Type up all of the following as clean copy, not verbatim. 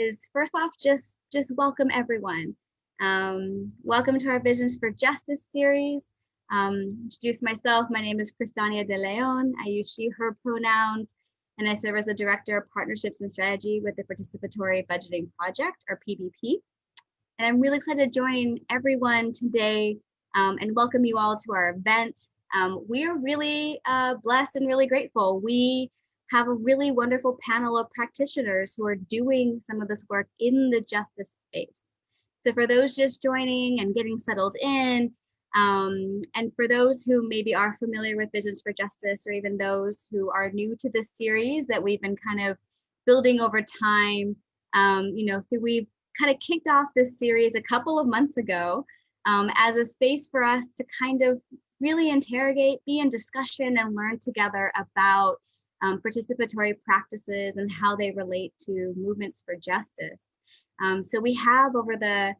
is first off, just welcome everyone. Welcome to our Visions for Justice series. Introduce myself. My name is Kristania de Leon. I use she, her pronouns, and I serve as the Director of Partnerships and Strategy with the Participatory Budgeting Project, or PBP. And I'm really excited to join everyone today and welcome you all to our event. We are really blessed and really grateful. We have a really wonderful panel of practitioners who are doing some of this work in the justice space. So for those just joining and getting settled in, and for those who maybe are familiar with Visions for Justice, or even those who are new to this series that we've been kind of building over time, we've kind of kicked off this series a couple of months ago as a space for us to kind of really interrogate, be in discussion, and learn together about participatory practices and how they relate to movements for justice. So we have, over the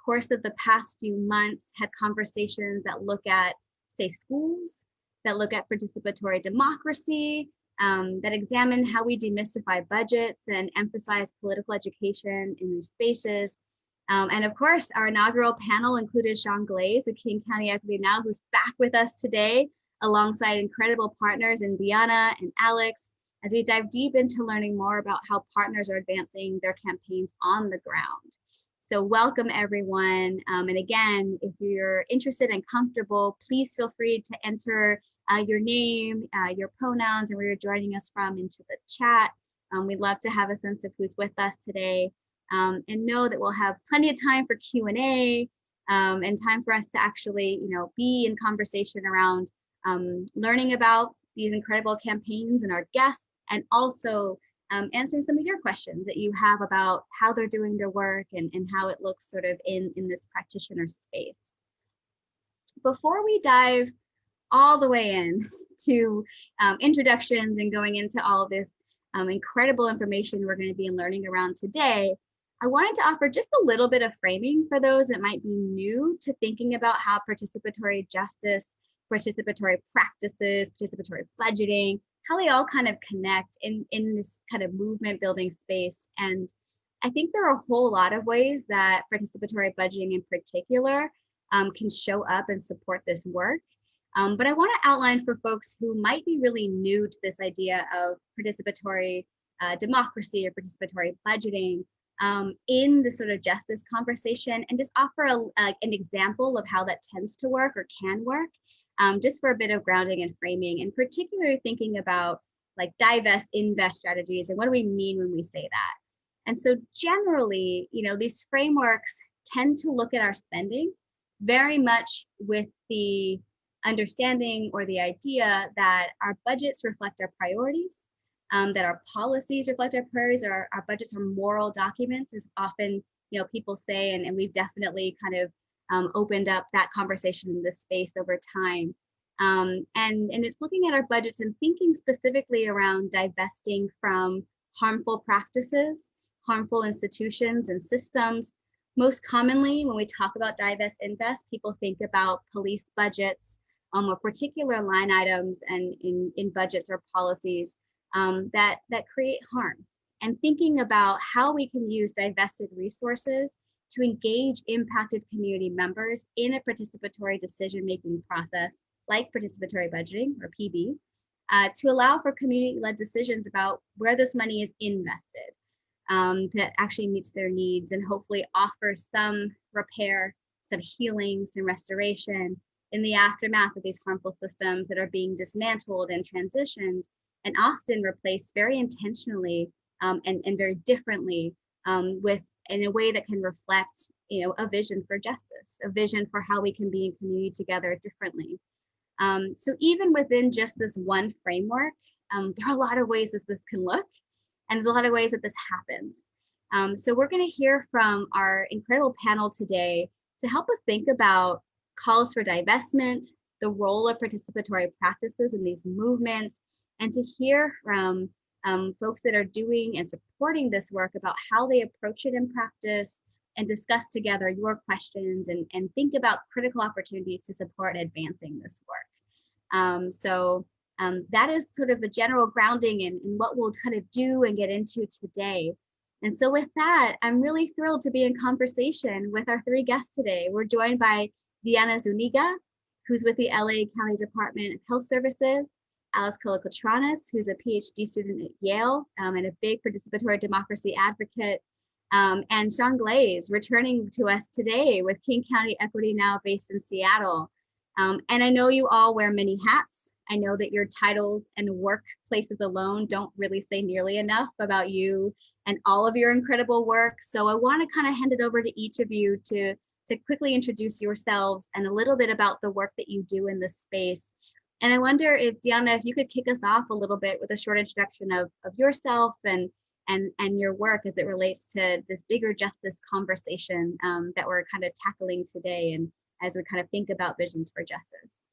course of the past few months, had conversations that look at safe schools, that look at participatory democracy, that examine how we demystify budgets and emphasize political education in these spaces. And of course, our inaugural panel included Shaun Glaze of King County Equity Now, who's back with us today, alongside incredible partners in Diana and Alex, as we dive deep into learning more about how partners are advancing their campaigns on the ground. So welcome everyone. And again, if you're interested and comfortable, please feel free to enter your name, your pronouns, and where you're joining us from into the chat. We'd love to have a sense of who's with us today. And know that we'll have plenty of time for Q&A and time for us to actually, be in conversation around learning about these incredible campaigns and our guests, and also answering some of your questions that you have about how they're doing their work and how it looks sort of in this practitioner space. Before we dive all the way in to introductions and going into all of this incredible information we're going to be learning around today, I wanted to offer just a little bit of framing for those that might be new to thinking about how participatory justice, participatory practices, participatory budgeting, how they all kind of connect in this kind of movement building space. And I think there are a whole lot of ways that participatory budgeting in particular can show up and support this work. But I want to outline for folks who might be really new to this idea of participatory democracy or participatory budgeting in the sort of justice conversation, and just offer an example of how that tends to work or can work, just for a bit of grounding and framing, and particularly thinking about like divest, invest strategies, and what do we mean when we say that. And so generally, these frameworks tend to look at our spending very much with the understanding or the idea that our budgets reflect our priorities, that our policies reflect our priorities, our budgets are moral documents, as often people say, and we've definitely kind of opened up that conversation in this space over time. And it's looking at our budgets and thinking specifically around divesting from harmful practices, harmful institutions and systems. Most commonly, when we talk about divest, invest, people think about police budgets or particular line items and in budgets or policies that create harm, and thinking about how we can use divested resources to engage impacted community members in a participatory decision-making process like participatory budgeting, or PB, to allow for community-led decisions about where this money is invested that actually meets their needs and hopefully offers some repair, some healing, some restoration in the aftermath of these harmful systems that are being dismantled and transitioned, and often replaced very intentionally and very differently in a way that can reflect, a vision for justice, a vision for how we can be in community together differently. So even within just this one framework, there are a lot of ways that this can look, and there's a lot of ways that this happens. So we're going to hear from our incredible panel today to help us think about calls for divestment, the role of participatory practices in these movements, and to hear from folks that are doing and supporting this work about how they approach it in practice, and discuss together your questions and think about critical opportunities to support advancing this work. So that is sort of a general grounding in what we'll kind of do and get into today. And so with that, I'm really thrilled to be in conversation with our three guests today. We're joined by Diana Zúñiga, who's with the LA County Department of Health Services, Alice Kolokotronis, who's a Ph.D. student at Yale and a big participatory democracy advocate, and Shaun Glaze, returning to us today with King County Equity Now based in Seattle. And I know you all wear many hats. I know that your titles and workplaces alone don't really say nearly enough about you and all of your incredible work. So I want to kind of hand it over to each of you to quickly introduce yourselves and a little bit about the work that you do in this space. And I wonder if, Diana, if you could kick us off a little bit with a short introduction of yourself and your work as it relates to this bigger justice conversation that we're kind of tackling today, and as we kind of think about visions for justice.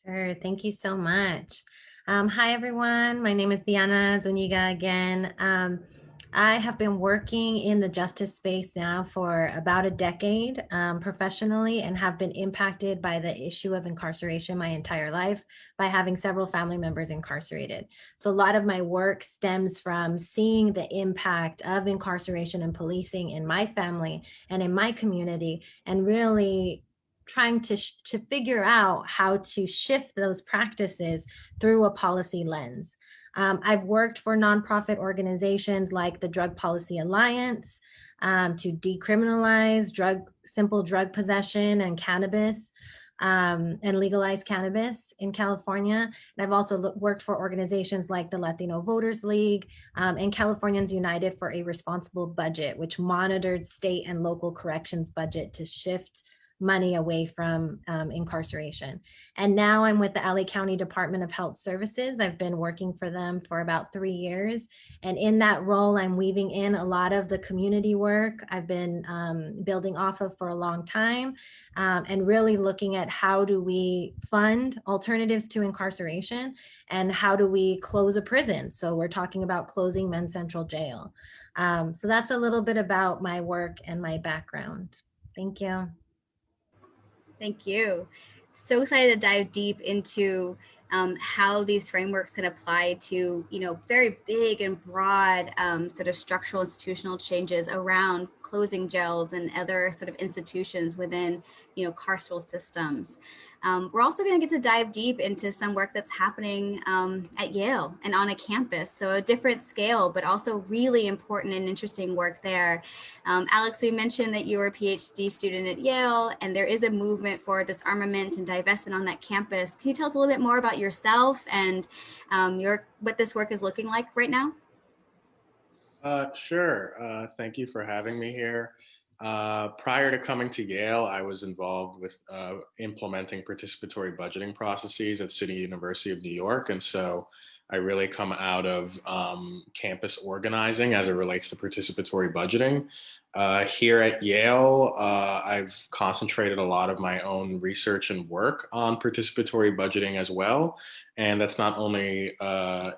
Sure, thank you so much. Hi, everyone. My name is Diana Zúñiga again. I have been working in the justice space now for about a decade professionally, and have been impacted by the issue of incarceration my entire life by having several family members incarcerated. So a lot of my work stems from seeing the impact of incarceration and policing in my family and in my community, and really trying to figure out how to shift those practices through a policy lens. I've worked for nonprofit organizations like the Drug Policy Alliance to decriminalize simple drug possession and cannabis, and legalize cannabis in California. And I've also worked for organizations like the Latino Voters League and Californians United for a Responsible Budget, which monitored state and local corrections budget to shift money away from incarceration. And now I'm with the LA County Department of Health Services. I've been working for them for about 3 years. And in that role, I'm weaving in a lot of the community work I've been building off of for a long time, and really looking at how do we fund alternatives to incarceration and how do we close a prison. So we're talking about closing Men's Central Jail. So that's a little bit about my work and my background. Thank you. Thank you. So excited to dive deep into how these frameworks can apply to, very big and broad sort of structural institutional changes around closing jails and other sort of institutions within, carceral systems. We're also going to get to dive deep into some work that's happening at Yale and on a campus. So a different scale, but also really important and interesting work there. Alex, we mentioned that you were a PhD student at Yale, and there is a movement for disarmament and divestment on that campus. Can you tell us a little bit more about yourself and what this work is looking like right now? Sure. Thank you for having me here. Prior to coming to Yale, I was involved with implementing participatory budgeting processes at City University of New York. And so I really come out of campus organizing as it relates to participatory budgeting. Here at Yale, I've concentrated a lot of my own research and work on participatory budgeting as well. And that's not only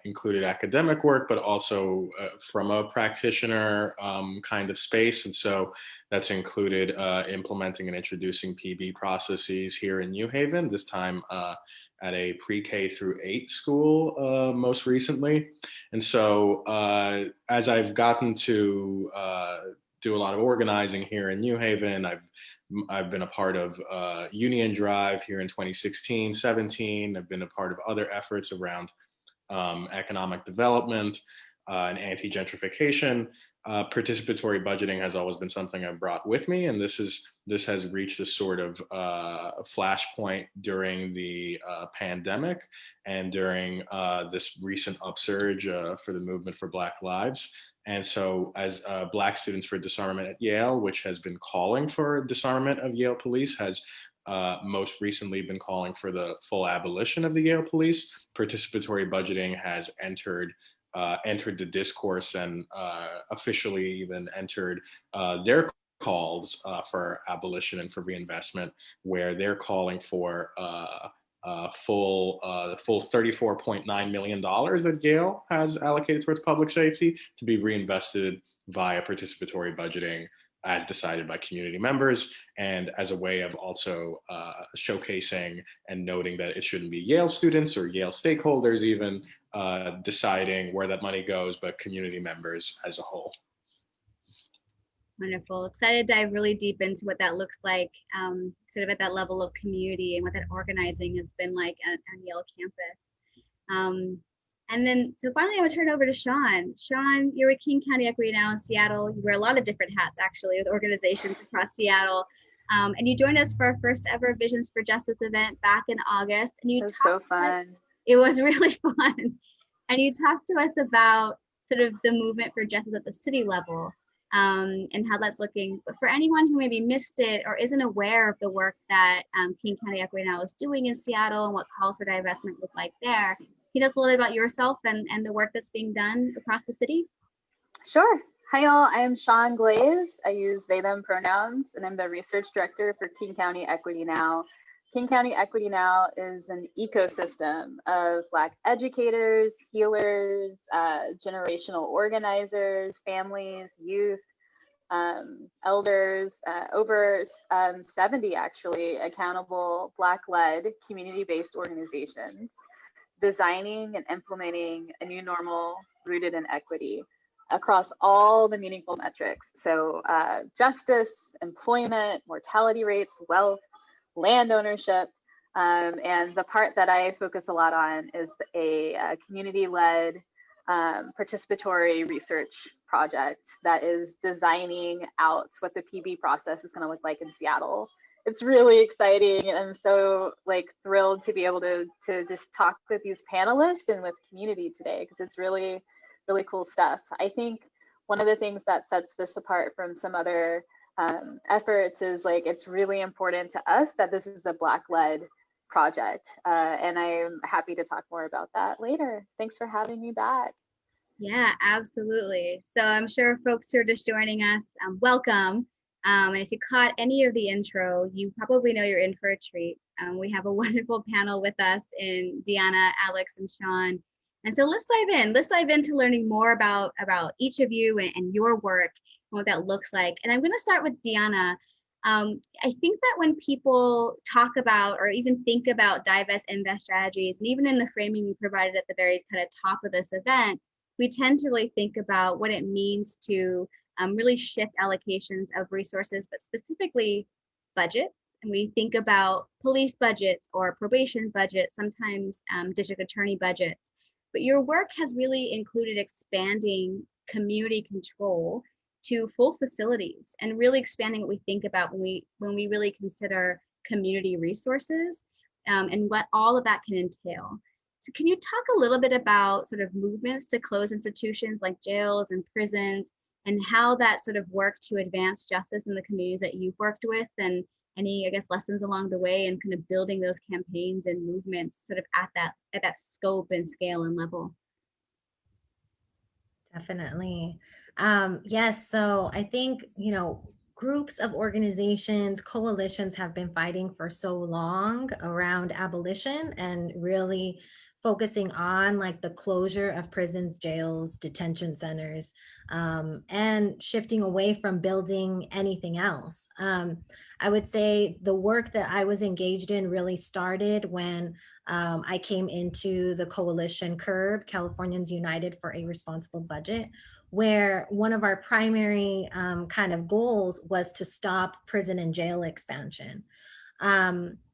included academic work, but also from a practitioner kind of space. And so that's included implementing and introducing PB processes here in New Haven, this time at a pre-K through 8 school most recently. And so as I've gotten to do a lot of organizing here in New Haven, I've been a part of Union Drive here in 2016, 17. I've been a part of other efforts around economic development and anti-gentrification. Participatory budgeting has always been something I've brought with me, and this has reached a sort of flashpoint during the pandemic and during this recent upsurge for the movement for Black Lives. And so as Black Students for Disarmament at Yale, which has been calling for disarmament of Yale Police, has most recently been calling for the full abolition of the Yale Police, participatory budgeting has entered the discourse and officially even entered their calls for abolition and for reinvestment, where they're calling for full $34.9 million that Yale has allocated towards public safety to be reinvested via participatory budgeting as decided by community members, and as a way of also showcasing and noting that it shouldn't be Yale students or Yale stakeholders even deciding where that money goes, but community members as a whole. Wonderful. Excited to dive really deep into what that looks like, sort of at that level of community and what that organizing has been like on Yale campus. And then, so finally, I would turn over to Shaun. Shaun, you're with King County Equity now in Seattle. You wear a lot of different hats, actually, with organizations across Seattle. And you joined us for our first ever Visions for Justice event back in August. And you it was so fun. It was really fun. And you talked to us about sort of the movement for justice at the city level. And how that's looking. But for anyone who maybe missed it or isn't aware of the work that King County Equity Now is doing in Seattle and what calls for divestment look like there, can you tell us a little bit about yourself and the work that's being done across the city? Sure. Hi, y'all. I am Shaun Glaze. I use they, them pronouns, and I'm the research director for King County Equity Now. King County Equity Now is an ecosystem of Black educators, healers, generational organizers, families, youth, elders, over 70 actually accountable Black-led community-based organizations, designing and implementing a new normal rooted in equity across all the meaningful metrics. So justice, employment, mortality rates, wealth, land ownership, and the part that I focus a lot on is a community-led participatory research project that is designing out what the PB process is going to look like in Seattle. It's really exciting, and I'm so thrilled to be able to just talk with these panelists and with community today, because it's really, really cool stuff. I think one of the things that sets this apart from some other efforts is it's really important to us that this is a Black-led project, and I'm happy to talk more about that later. Thanks for having me back. Yeah, absolutely. So I'm sure folks who are just joining us, welcome. And if you caught any of the intro, you probably know you're in for a treat. We have a wonderful panel with us in Diana, Alex, and Shaun. And so let's dive in. Let's dive into learning more about each of you and your work and what that looks like. And I'm going to start with Diana. I think that when people talk about or even think about divest invest strategies, and even in the framing we provided at the very kind of top of this event, we tend to really think about what it means to really shift allocations of resources, but specifically budgets. And we think about police budgets or probation budgets, sometimes district attorney budgets. But your work has really included expanding community control to full facilities and really expanding what we think about when we really consider community resources and what all of that can entail. So can you talk a little bit about sort of movements to close institutions like jails and prisons and how that sort of work to advance justice in the communities that you've worked with, and any, I guess, lessons along the way and kind of building those campaigns and movements sort of at that scope and scale and level? Definitely. Yes, so I think, groups of organizations, coalitions have been fighting for so long around abolition and really focusing on the closure of prisons, jails, detention centers, and shifting away from building anything else. I would say the work that I was engaged in really started when I came into the coalition CURB, Californians United for a Responsible Budget, where one of our primary kind of goals was to stop prison and jail expansion.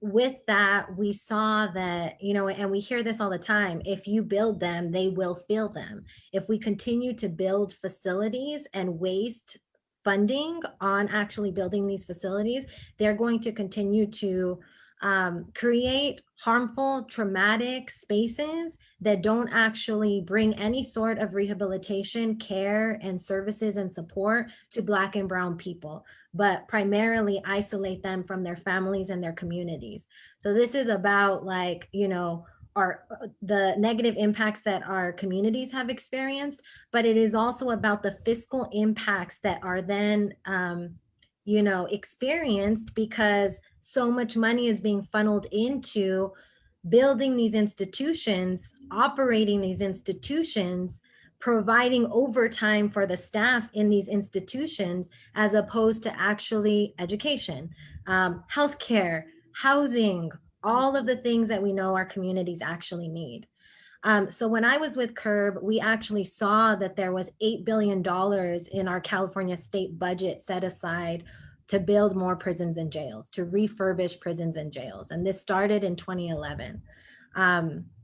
With that, we saw that, and we hear this all the time, if you build them, they will fill them. If we continue to build facilities and waste funding on actually building these facilities, they're going to continue to create harmful, traumatic spaces that don't actually bring any sort of rehabilitation, care, and services and support to Black and Brown people, but primarily isolate them from their families and their communities. So this is about the negative impacts that our communities have experienced, but it is also about the fiscal impacts that are then experienced because so much money is being funneled into building these institutions, operating these institutions, providing overtime for the staff in these institutions, as opposed to actually education, healthcare, housing, all of the things that we know our communities actually need. So when I was with CURB, we actually saw that there was $8 billion in our California state budget set aside to build more prisons and jails, to refurbish prisons and jails. And this started in 2011.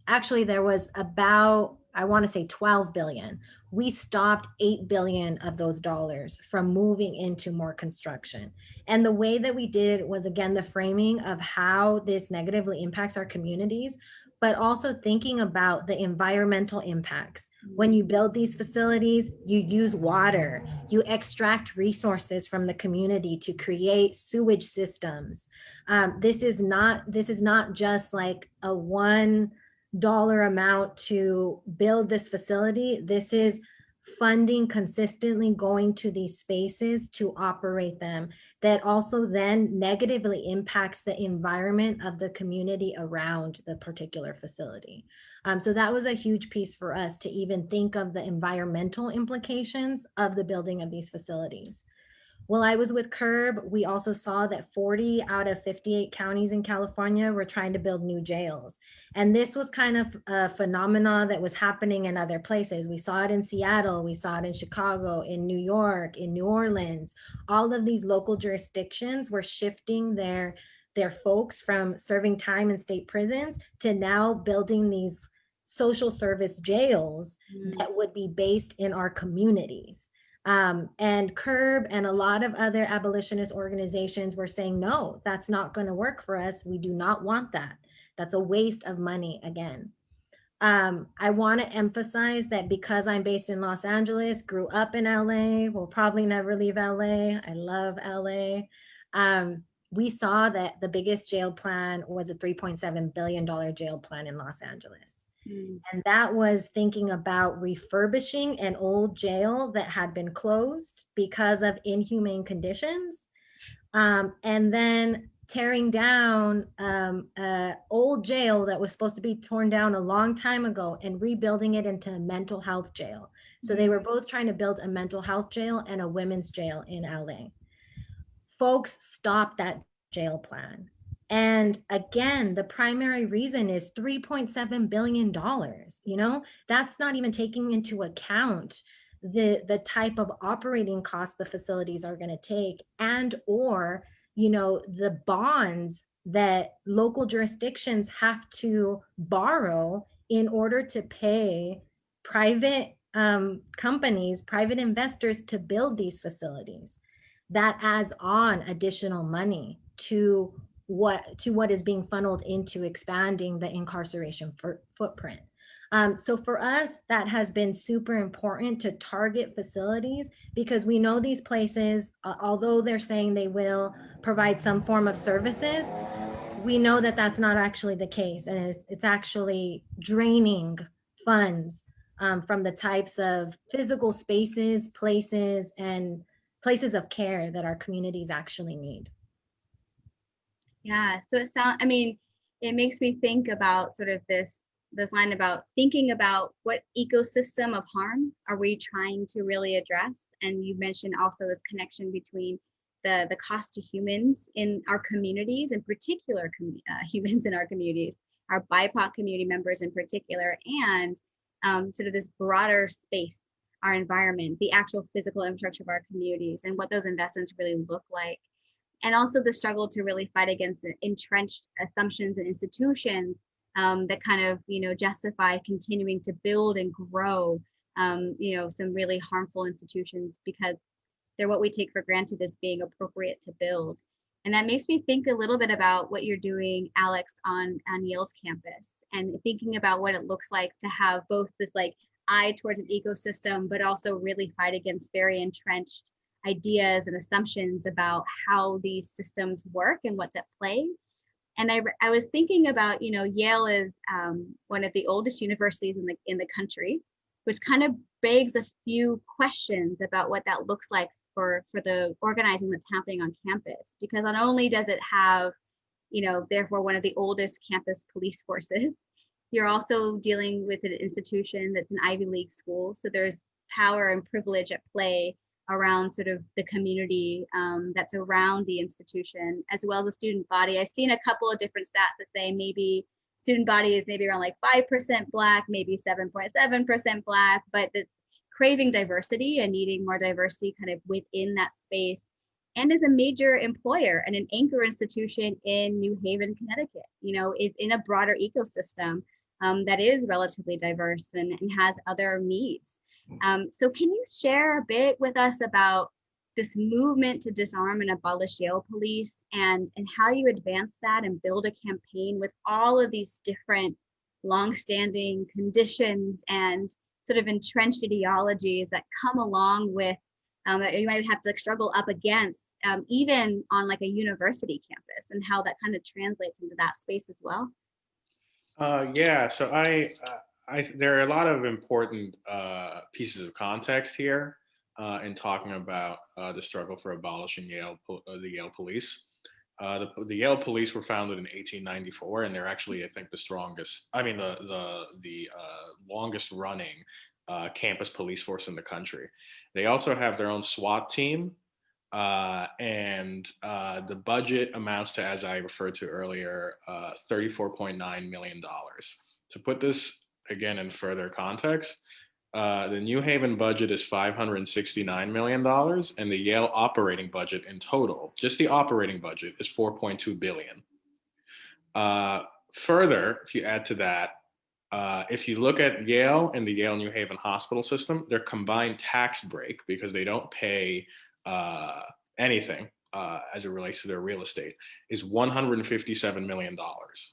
Actually, there was about, I want to say 12 billion. We stopped 8 billion of those dollars from moving into more construction. And the way that we did it was, again, the framing of how this negatively impacts our communities, but also thinking about the environmental impacts. When you build these facilities, you use water, you extract resources from the community to create sewage systems. This is not just like a $1 amount to build this facility. This is funding consistently going to these spaces to operate them, that also then negatively impacts the environment of the community around the particular facility. So that was a huge piece for us to even think of the environmental implications of the building of these facilities. While I was with CURB, we also saw that 40 out of 58 counties in California were trying to build new jails. And this was kind of a phenomenon that was happening in other places. We saw it in Seattle, we saw it in Chicago, in New York, in New Orleans. All of these local jurisdictions were shifting their folks from serving time in state prisons to now building these social service jails that would be based in our communities. And CURB and a lot of other abolitionist organizations were saying, no, that's not going to work for us. We do not want that. That's a waste of money again. I want to emphasize that because I'm based in Los Angeles, grew up in LA, will probably never leave LA. I love LA. We saw that the biggest jail plan was a $3.7 billion jail plan in Los Angeles. And that was thinking about refurbishing an old jail that had been closed because of inhumane conditions, and then tearing down an old jail that was supposed to be torn down a long time ago and rebuilding it into a mental health jail. So they were both trying to build a mental health jail and a women's jail in LA. Folks stopped that jail plan. And again, the primary reason is $3.7 billion. You know, that's not even taking into account the type of operating costs the facilities are going to take, and or, you know, the bonds that local jurisdictions have to borrow in order to pay private companies, private investors to build these facilities. That adds on additional money to what is being funneled into expanding the incarceration footprint. So for us, that has been super important to target facilities, because we know these places, although they're saying they will provide some form of services, we know that that's not actually the case. And it's actually draining funds from the types of physical spaces, places, and places of care that our communities actually need. Yeah, so I mean, it makes me think about sort of this line about thinking about what ecosystem of harm are we trying to really address. And you mentioned also this connection between the cost to humans in our communities, in particular humans in our communities, our BIPOC community members in particular, and sort of this broader space, our environment, the actual physical infrastructure of our communities, and what those investments really look like. And also the struggle to really fight against entrenched assumptions and institutions that kind of, you know, justify continuing to build and grow, you know, some really harmful institutions because they're what we take for granted as being appropriate to build. And that makes me think a little bit about what you're doing, Alex, on Yale's campus, and thinking about what it looks like to have both this like eye towards an ecosystem, but also really fight against very entrenched ideas and assumptions about how these systems work and what's at play. And I was thinking about, you know, Yale is one of the oldest universities in the country, which kind of begs a few questions about what that looks like for the organizing that's happening on campus. Because not only does it have, you know, therefore one of the oldest campus police forces, you're also dealing with an institution that's an Ivy League school. So there's power and privilege at play around sort of the community that's around the institution, as well as the student body. I've seen a couple of different stats that say maybe student body is maybe around like 5% Black, maybe 7.7% Black, but the craving diversity and needing more diversity kind of within that space, and is a major employer and an anchor institution in New Haven, Connecticut, is in a broader ecosystem that is relatively diverse and has other needs. So can you share a bit with us about this movement to disarm and abolish Yale Police and how you advance that and build a campaign with all of these different longstanding conditions and sort of entrenched ideologies that come along with that you might have to struggle up against, even on like a university campus, and how that kind of translates into that space as well? Yeah, so there are a lot of important pieces of context here in talking about the struggle for abolishing the Yale Police. The Yale Police were founded in 1894, and they're actually, I think, the longest running campus police force in the country. They also have their own SWAT team, and the budget amounts to, as I referred to earlier, $34.9 million. To put this again in further context, the New Haven budget is $569 million, and the Yale operating budget in total, just the operating budget, is $4.2 billion. Further, if you add to that, if you look at Yale and the Yale New Haven hospital system, their combined tax break, because they don't pay anything as it relates to their real estate, is $157 million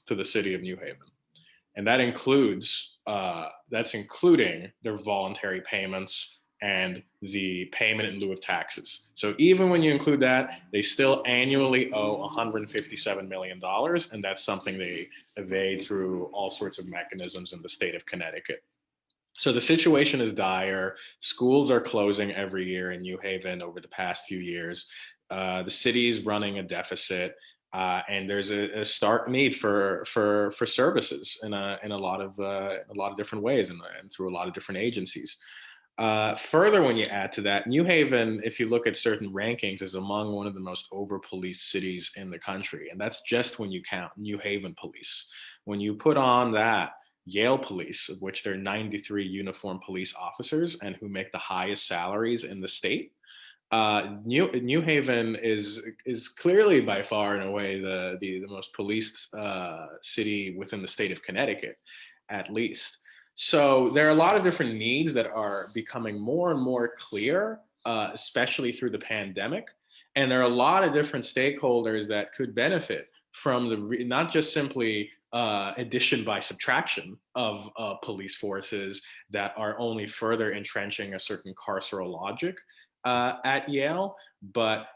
to the city of New Haven. And that includes, that's including their voluntary payments and the payment in lieu of taxes. So even when you include that, they still annually owe $157 million, and that's something they evade through all sorts of mechanisms in the state of Connecticut. So the situation is dire. Schools are closing every year in New Haven over the past few years. The city is running a deficit. And there's a stark need for services in a lot of different ways and through a lot of different agencies. Further, when you add to that, New Haven, if you look at certain rankings, is among one of the most over-policed cities in the country, and that's just when you count New Haven police. When you put on that Yale Police, of which there are 93 uniformed police officers and who make the highest salaries in the state, New Haven is clearly by far and away the most policed city within the state of Connecticut, at least. So there are a lot of different needs that are becoming more and more clear, especially through the pandemic. And there are a lot of different stakeholders that could benefit from not just simply addition by subtraction of police forces that are only further entrenching a certain carceral logic at Yale, but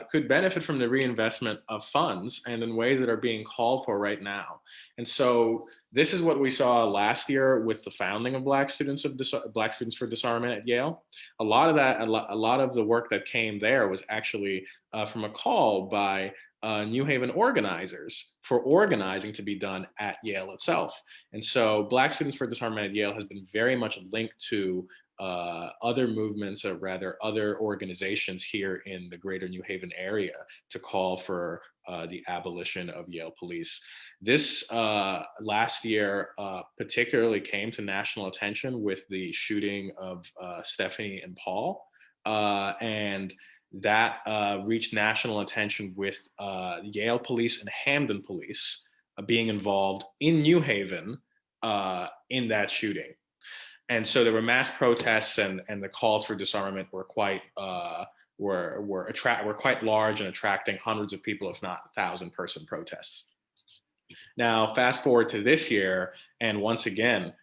could benefit from the reinvestment of funds and in ways that are being called for right now. And so this is what we saw last year with the founding of Black Students for Disarmament at Yale. A lot of the work that came there was actually from a call by New Haven organizers for organizing to be done at Yale itself. And so Black Students for Disarmament at Yale has been very much linked to other movements, or rather other organizations here in the greater New Haven area to call for the abolition of Yale Police. This last year particularly came to national attention with the shooting of Stephanie and Paul, and that reached national attention with Yale Police and Hamden Police being involved in New Haven in that shooting. And so there were mass protests, and the calls for disarmament were quite large and attracting hundreds of people, if not 1,000-person protests. Now, fast forward to this year, and once again,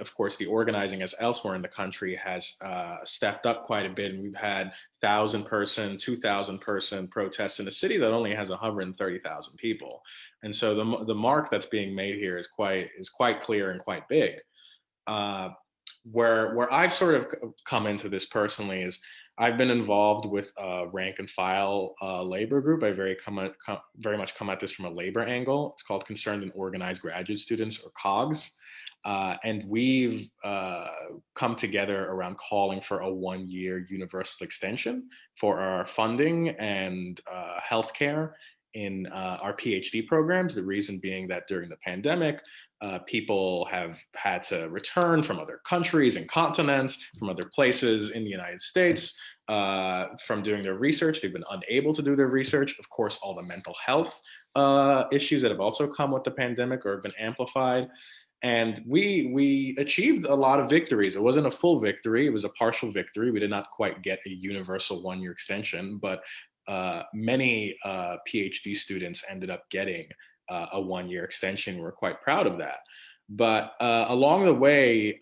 of course, the organizing as elsewhere in the country has stepped up quite a bit, and we've had 1,000-person, 2,000-person protests in a city that only has 130,000 people. And so the mark that's being made here is quite clear and quite big. Where I've sort of come into this personally is I've been involved with a rank and file labor group. I very much come at this from a labor angle. It's called Concerned and Organized Graduate Students, or COGS. And we've come together around calling for a 1-year universal extension for our funding and healthcare in our PhD programs. The reason being that during the pandemic, people have had to return from other countries and continents, from other places in the United States, from doing their research. They've been unable to do their research. Of course, all the mental health issues that have also come with the pandemic or have been amplified. And we achieved a lot of victories. It wasn't a full victory, it was a partial victory. We did not quite get a universal one-year extension, but many PhD students ended up getting a one-year extension. We're quite proud of that. But along the way,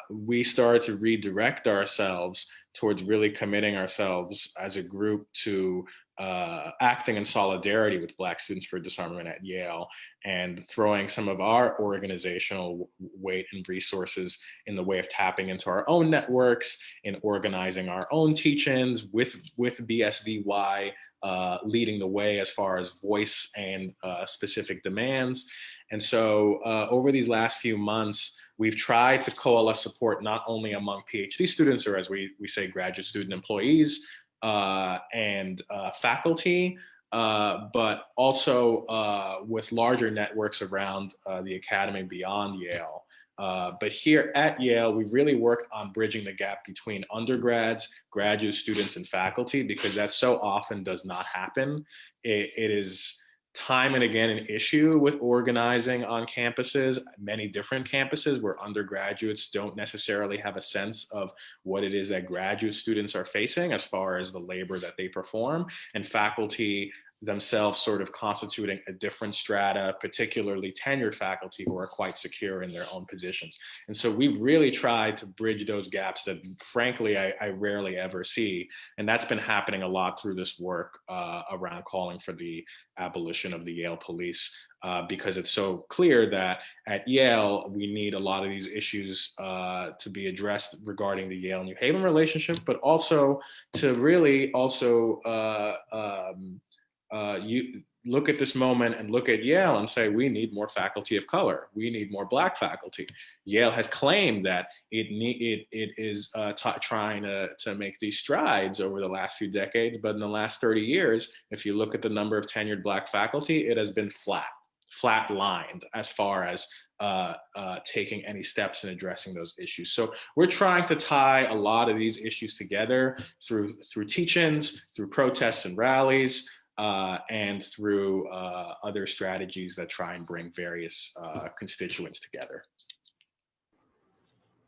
we started to redirect ourselves towards really committing ourselves as a group to acting in solidarity with Black students for disarmament at Yale, and throwing some of our organizational weight and resources in the way of tapping into our own networks and organizing our own teach-ins with BSDY leading the way as far as voice and specific demands. And so over these last few months, we've tried to coalesce support not only among PhD students, or as we say, graduate student employees and faculty, but also with larger networks around the academy beyond Yale. But here at Yale, we've really worked on bridging the gap between undergrads, graduate students, and faculty, because that so often does not happen. It is time and again an issue with organizing on campuses, many different campuses, where undergraduates don't necessarily have a sense of what it is that graduate students are facing as far as the labor that they perform, and faculty themselves sort of constituting a different strata, particularly tenured faculty who are quite secure in their own positions. And so we've really tried to bridge those gaps that frankly I rarely ever see. And that's been happening a lot through this work around calling for the abolition of the Yale Police, because it's so clear that at Yale, we need a lot of these issues to be addressed regarding the Yale-New Haven relationship, but also to really also you look at this moment and look at Yale and say, we need more faculty of color. We need more Black faculty. Yale has claimed that it is trying to make these strides over the last few decades, but in the last 30 years, if you look at the number of tenured Black faculty, it has been flat-lined as far as taking any steps in addressing those issues. So we're trying to tie a lot of these issues together through teach-ins, through protests and rallies, and through other strategies that try and bring various constituents together.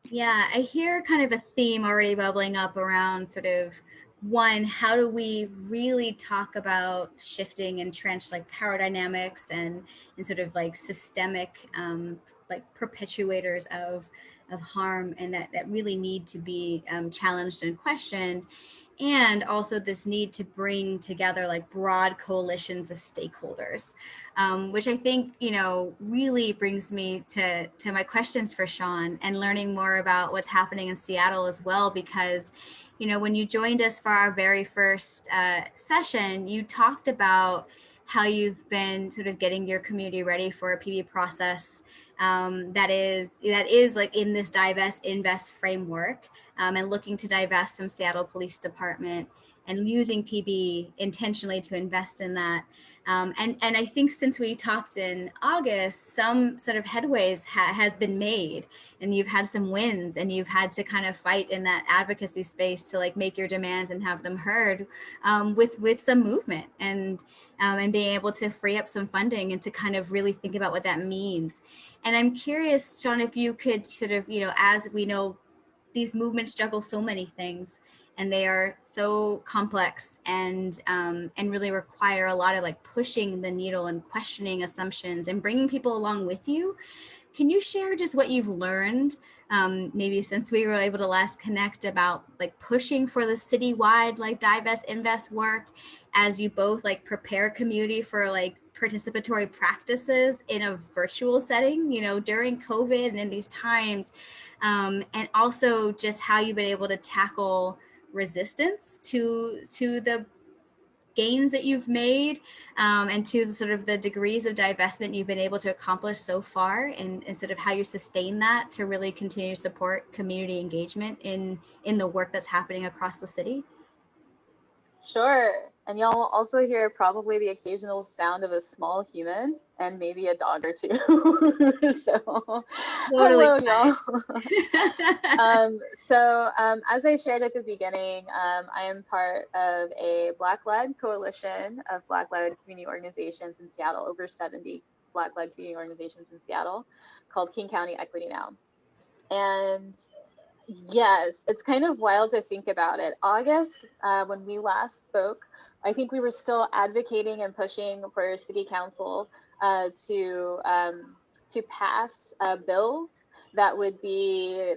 Yeah, I hear kind of a theme already bubbling up around sort of, one, how do we really talk about shifting entrenched like power dynamics and sort of like systemic like perpetuators of harm, and that really need to be challenged and questioned. And also this need to bring together like broad coalitions of stakeholders, which I think, you know, really brings me to my questions for Shaun, and learning more about what's happening in Seattle as well, because, you know, when you joined us for our very first session, you talked about how you've been sort of getting your community ready for a PB process that is like in this divest invest framework, and looking to divest from Seattle Police Department and using PB intentionally to invest in that. And I think since we talked in August, some sort of headways has been made, and you've had some wins, and you've had to kind of fight in that advocacy space to like make your demands and have them heard, with some movement, and being able to free up some funding and to kind of really think about what that means. And I'm curious, Shaun, if you could sort of, you know, as we know, these movements juggle so many things, and they are so complex, and really require a lot of like pushing the needle and questioning assumptions and bringing people along with you. Can you share just what you've learned, maybe since we were able to last connect, about like pushing for the citywide like divest invest work, as you both like prepare community for like participatory practices in a virtual setting, you know, during COVID and in these times, and also just how you've been able to tackle resistance to the gains that you've made, and to the sort of the degrees of divestment you've been able to accomplish so far, and sort of how you sustain that to really continue to support community engagement in the work that's happening across the city? Sure. And y'all will also hear probably the occasional sound of a small human and maybe a dog or two. So, Totally hello, y'all. fine. As I shared at the beginning, I am part of a Black-led coalition of Black-led community organizations in Seattle, over 70 Black-led community organizations in Seattle, called King County Equity Now. And yes, it's kind of wild to think about it. August, when we last spoke, I think we were still advocating and pushing for City Council to pass bills that would be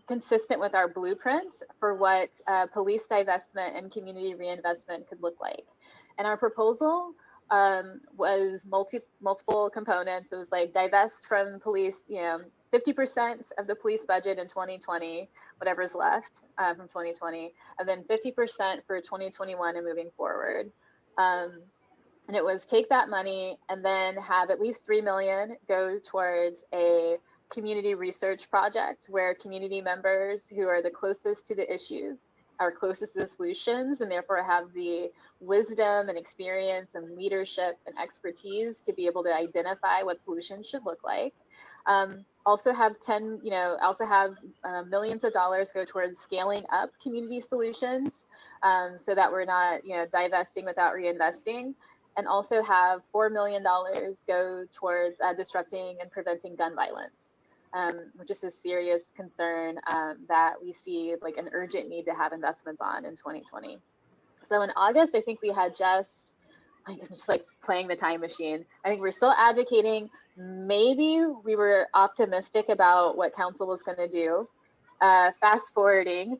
consistent with our blueprint for what police divestment and community reinvestment could look like. And our proposal was multiple components. It was like divest from police, 50% of the police budget in 2020, whatever's left from 2020, and then 50% for 2021 and moving forward. And it was take that money and then have at least 3 million go towards a community research project where community members who are the closest to the issues are closest to the solutions and therefore have the wisdom and experience and leadership and expertise to be able to identify what solutions should look like. Also have millions of dollars go towards scaling up community solutions so that we're not, divesting without reinvesting, and also have $4 million go towards disrupting and preventing gun violence, which is a serious concern that we see like an urgent need to have investments on in 2020. So in August, I think we had I'm just like playing the time machine. I think we're still advocating. Maybe we were optimistic about what council was going to do. Fast forwarding,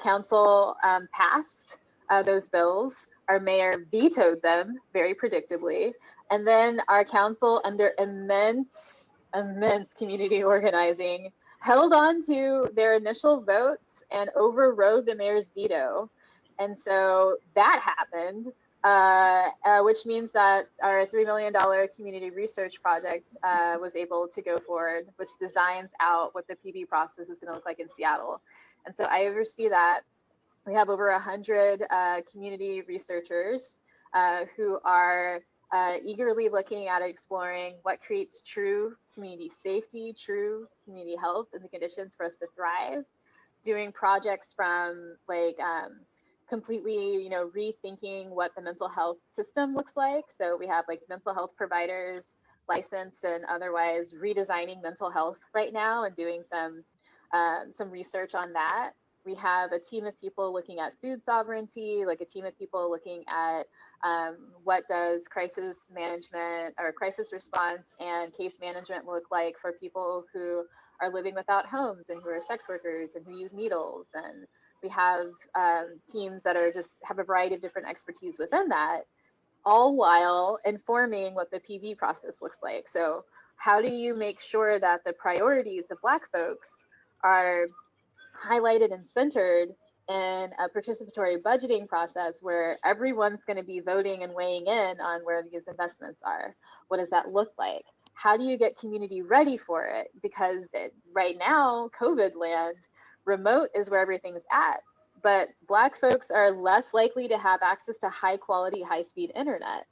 council passed those bills. Our mayor vetoed them very predictably. And then our council, under immense community organizing, held on to their initial votes and overrode the mayor's veto. And so that happened. Which means that our $3 million community research project was able to go forward, which designs out what the PB process is going to look like in Seattle. And so I oversee that. We have over 100 community researchers who are eagerly looking at exploring what creates true community safety, true community health, and the conditions for us to thrive, doing projects from like completely, rethinking what the mental health system looks like. So we have like mental health providers, licensed and otherwise, redesigning mental health right now and doing some research on that. We have a team of people looking at food sovereignty, like a team of people looking at what does crisis management or crisis response and case management look like for people who are living without homes and who are sex workers and who use needles. And we have teams that are just have a variety of different expertise within that, all while informing what the PV process looks like. So how do you make sure that the priorities of Black folks are highlighted and centered in a participatory budgeting process where everyone's going to be voting and weighing in on where these investments are? What does that look like? How do you get community ready for it? Because right now, COVID land, remote is where everything's at, but Black folks are less likely to have access to high quality, high speed internet.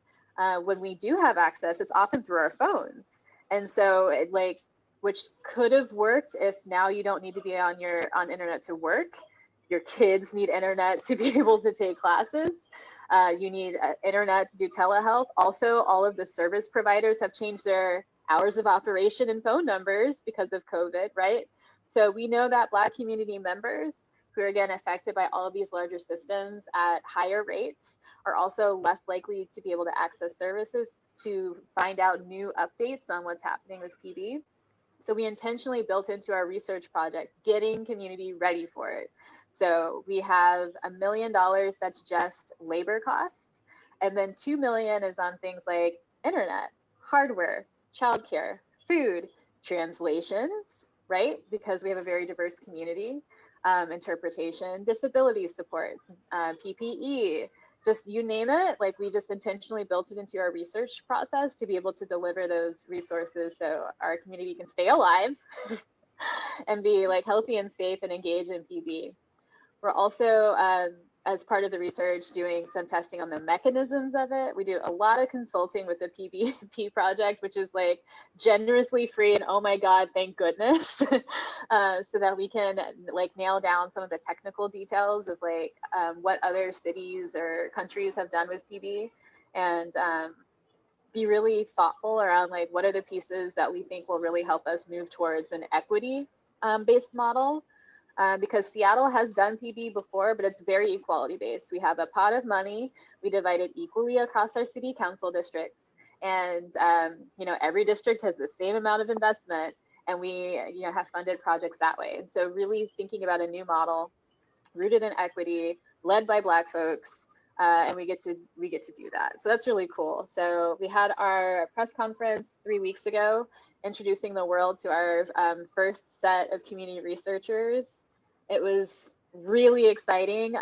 When we do have access, it's often through our phones. And so which could have worked if now you don't need to be on internet to work. Your kids need internet to be able to take classes. You need internet to do telehealth. Also, all of the service providers have changed their hours of operation and phone numbers because of COVID, right? So we know that Black community members who are again affected by all of these larger systems at higher rates are also less likely to be able to access services to find out new updates on what's happening with PB. So we intentionally built into our research project, getting community ready for it. So we have $1 million that's just labor costs. And then 2 million is on things like internet, hardware, childcare, food, translations, right? Because we have a very diverse community, interpretation, disability support, PPE, just you name it. Like we just intentionally built it into our research process to be able to deliver those resources so our community can stay alive and be like healthy and safe and engaged in PB. We're also as part of the research, doing some testing on the mechanisms of it. We do a lot of consulting with the PBP project, which is like generously free, and oh my God, thank goodness, so that we can like nail down some of the technical details of like what other cities or countries have done with PB, and be really thoughtful around like what are the pieces that we think will really help us move towards an equity based model. Because Seattle has done PB before, but it's very equality based. We have a pot of money, we divide it equally across our city council districts, and you know, every district has the same amount of investment, and we, you know, have funded projects that way. And so really thinking about a new model rooted in equity, led by Black folks, and we get to do that. So that's really cool. So we had our press conference 3 weeks ago, introducing the world to our first set of community researchers. It was really exciting,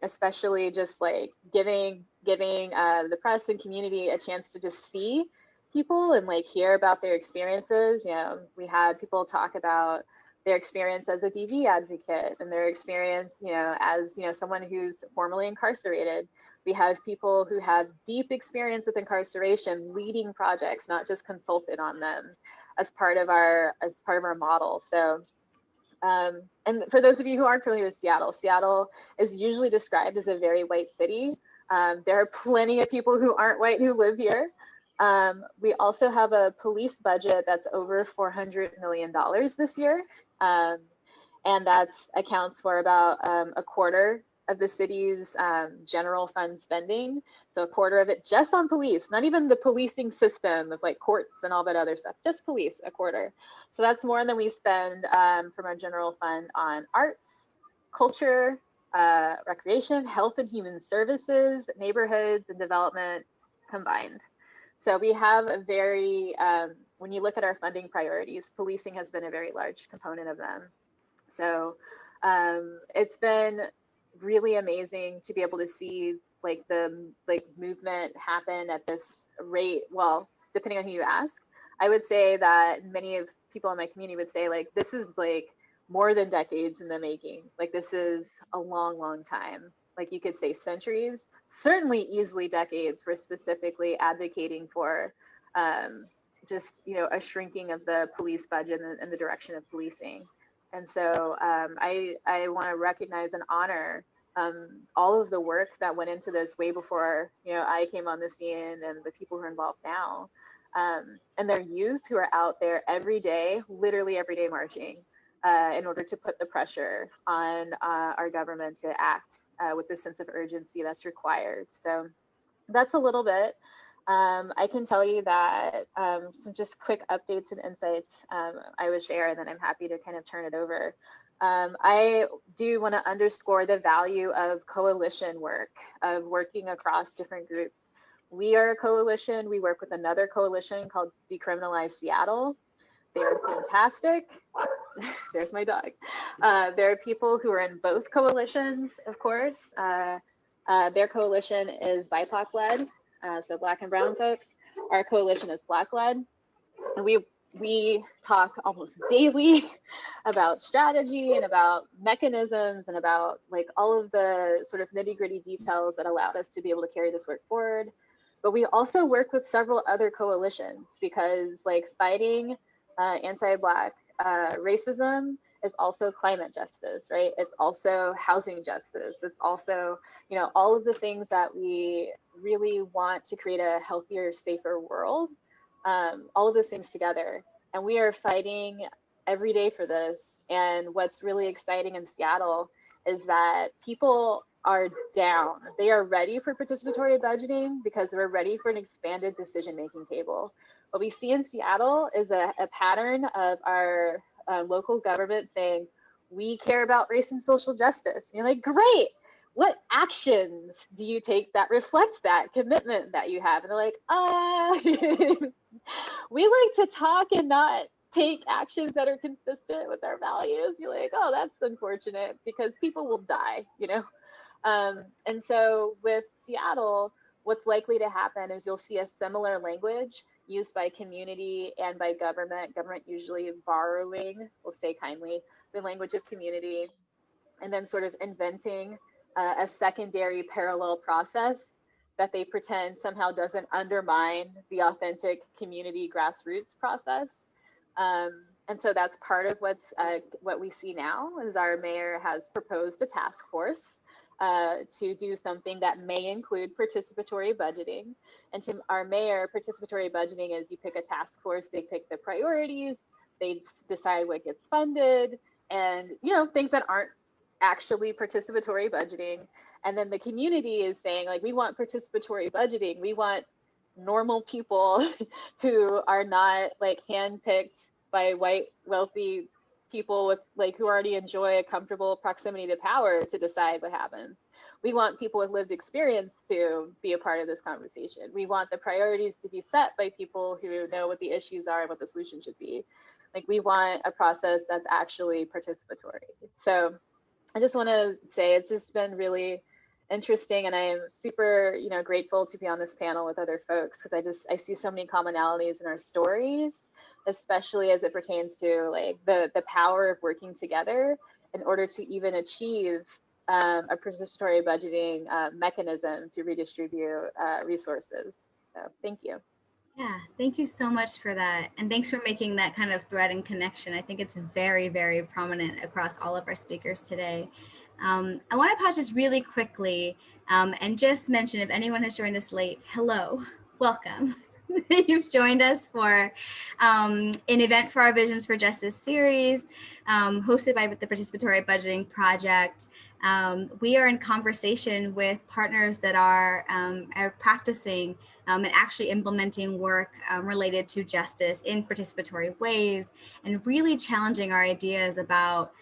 especially just like giving the press and community a chance to just see people and like hear about their experiences. You know, we had people talk about their experience as a DV advocate and their experience, you know, as, you know, someone who's formerly incarcerated. We have people who have deep experience with incarceration, leading projects, not just consulted on them, as part of our model. So, and for those of you who aren't familiar with Seattle, Seattle is usually described as a very white city. There are plenty of people who aren't white who live here. We also have a police budget that's over $400 million this year. And that accounts for about a quarter of the city's general fund spending. So a quarter of it just on police, not even the policing system of like courts and all that other stuff, just police, a quarter. So that's more than we spend from our general fund on arts, culture, recreation, health and human services, neighborhoods, and development combined. So we have a very, when you look at our funding priorities, policing has been a very large component of them. So it's been really amazing to be able to see like the movement happen at this rate. Well, depending on who you ask, I would say that many of people in my community would say like this is like more than decades in the making. Like this is a long, long time. Like you could say centuries, certainly easily decades for specifically advocating for just, you know, a shrinking of the police budget and the direction of policing. And so I want to recognize and honor all of the work that went into this way before, you know, I came on the scene, and the people who are involved now, and their youth who are out there every day, literally every day marching in order to put the pressure on our government to act with the sense of urgency that's required. So that's a little bit. I can tell you that some just quick updates and insights I would share, and then I'm happy to kind of turn it over. I do want to underscore the value of coalition work, of working across different groups. We are a coalition. We work with another coalition called Decriminalize Seattle. They are fantastic. There's my dog. There are people who are in both coalitions, of course. Their coalition is BIPOC led. So Black and brown folks. Our coalition is Black led. And we talk almost daily about strategy and about mechanisms and about like all of the sort of nitty gritty details that allowed us to be able to carry this work forward. But we also work with several other coalitions, because like fighting anti-Black racism is also climate justice, right? It's also housing justice. It's also, you know, all of the things that we really want to create a healthier, safer world, all of those things together. And we are fighting every day for this. And what's really exciting in Seattle is that people are down. They are ready for participatory budgeting because we're ready for an expanded decision-making table. What we see in Seattle is a pattern of our local government saying, we care about race and social justice. And you're like, great. What actions do you take that reflect that commitment that you have? And they're like, we like to talk and not take actions that are consistent with our values. You're like, oh, that's unfortunate, because people will die, you know? And so with Seattle, what's likely to happen is you'll see a similar language used by community and by government usually borrowing, we'll say kindly, the language of community, and then sort of inventing a secondary parallel process that they pretend somehow doesn't undermine the authentic community grassroots process. And so that's part of what we see now is our mayor has proposed a task force to do something that may include participatory budgeting. And to our mayor, participatory budgeting is you pick a task force, they pick the priorities, they decide what gets funded, and things that aren't actually participatory budgeting. And then the community is saying, like, we want participatory budgeting. We want normal people who are not like handpicked by white wealthy people with who already enjoy a comfortable proximity to power to decide what happens. We want people with lived experience to be a part of this conversation. We want the priorities to be set by people who know what the issues are and what the solution should be. We want a process that's actually participatory. So I just want to say it's just been really interesting, and I am super grateful to be on this panel with other folks, because I see so many commonalities in our stories, especially as it pertains to the power of working together in order to even achieve a participatory budgeting mechanism to redistribute resources. So thank you. Yeah, thank you so much for that. And thanks for making that kind of thread and connection. I think it's very, very prominent across all of our speakers today. I want to pause just really quickly and just mention, if anyone has joined us late, hello, welcome. You've joined us for an event for our Visions for Justice series, hosted by the Participatory Budgeting Project. We are in conversation with partners that are practicing and actually implementing work related to justice in participatory ways, and really challenging our ideas about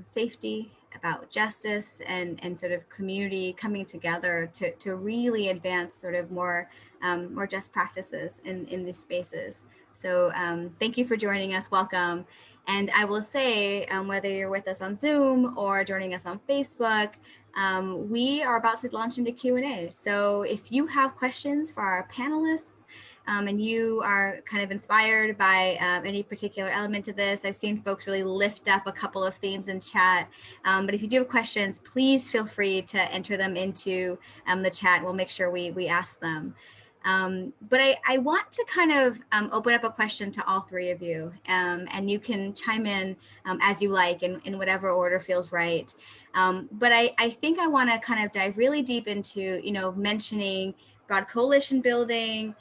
safety, about justice, and sort of community coming together to really advance sort of more just practices in these spaces. So thank you for joining us. Welcome. And I will say, whether you're with us on Zoom or joining us on Facebook, we are about to launch into Q&A. So if you have questions for our panelists, and you are kind of inspired by any particular element of this, I've seen folks really lift up a couple of themes in chat. But if you do have questions, please feel free to enter them into the chat. We'll make sure we ask them. But I want to kind of open up a question to all three of you, and you can chime in as you like in whatever order feels right. But I think I want to kind of dive really deep into, mentioning broad coalition building.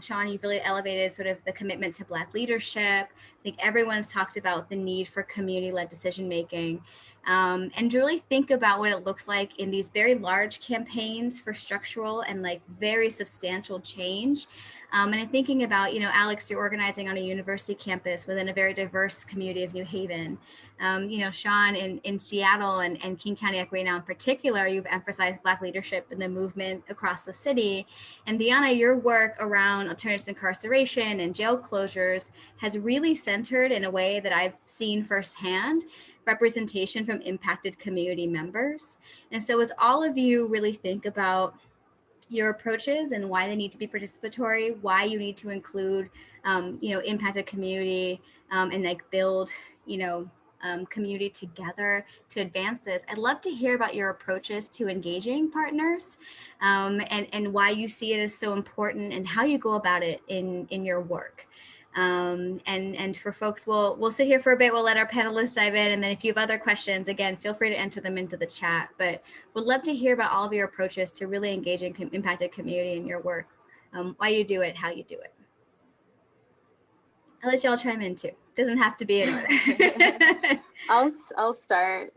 Shaun, you've really elevated sort of the commitment to Black leadership. I think everyone's talked about the need for community-led decision-making. And to really think about what it looks like in these very large campaigns for structural and very substantial change. And I'm thinking about, Alex, you're organizing on a university campus within a very diverse community of New Haven. Shaun, in Seattle and King County Equity now in particular, you've emphasized Black leadership in the movement across the city. And Diana, your work around alternatives to incarceration and jail closures has really centered, in a way that I've seen firsthand, representation from impacted community members. And so as all of you really think about your approaches and why they need to be participatory, why you need to include, impacted community and build, community together to advance this, I'd love to hear about your approaches to engaging partners and why you see it as so important and how you go about it in your work. And for folks, we'll sit here for a bit. We'll let our panelists dive in. And then if you have other questions, again, feel free to enter them into the chat. But would love to hear about all of your approaches to really engaging impacted community in your work, why you do it, how you do it. I'll let y'all chime in too. Doesn't have to be in order. I'll start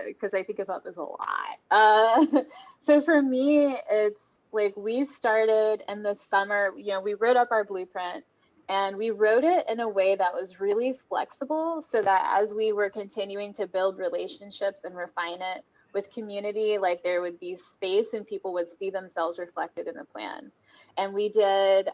because I think about this a lot. So for me, it's we started in the summer, we wrote up our blueprint. And we wrote it in a way that was really flexible, so that as we were continuing to build relationships and refine it with community, there would be space and people would see themselves reflected in the plan. And we did,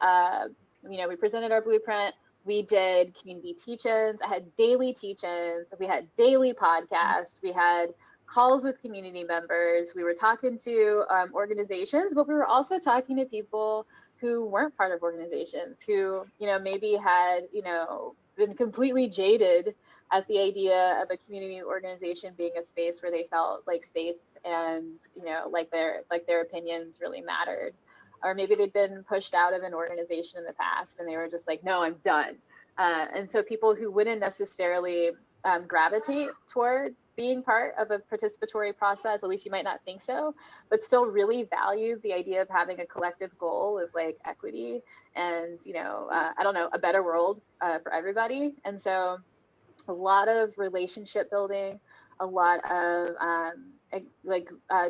we presented our blueprint. We did community teach-ins. I had daily teach-ins. We had daily podcasts. We had calls with community members. We were talking to organizations, but we were also talking to people who weren't part of organizations, who, maybe had, been completely jaded at the idea of a community organization being a space where they felt safe and like their opinions really mattered. Or maybe they'd been pushed out of an organization in the past and they were just like, no, I'm done. And so people who wouldn't necessarily gravitate towards being part of a participatory process, at least you might not think so, but still really value the idea of having a collective goal of like equity and, I don't know, a better world for everybody. And so a lot of relationship building, a lot of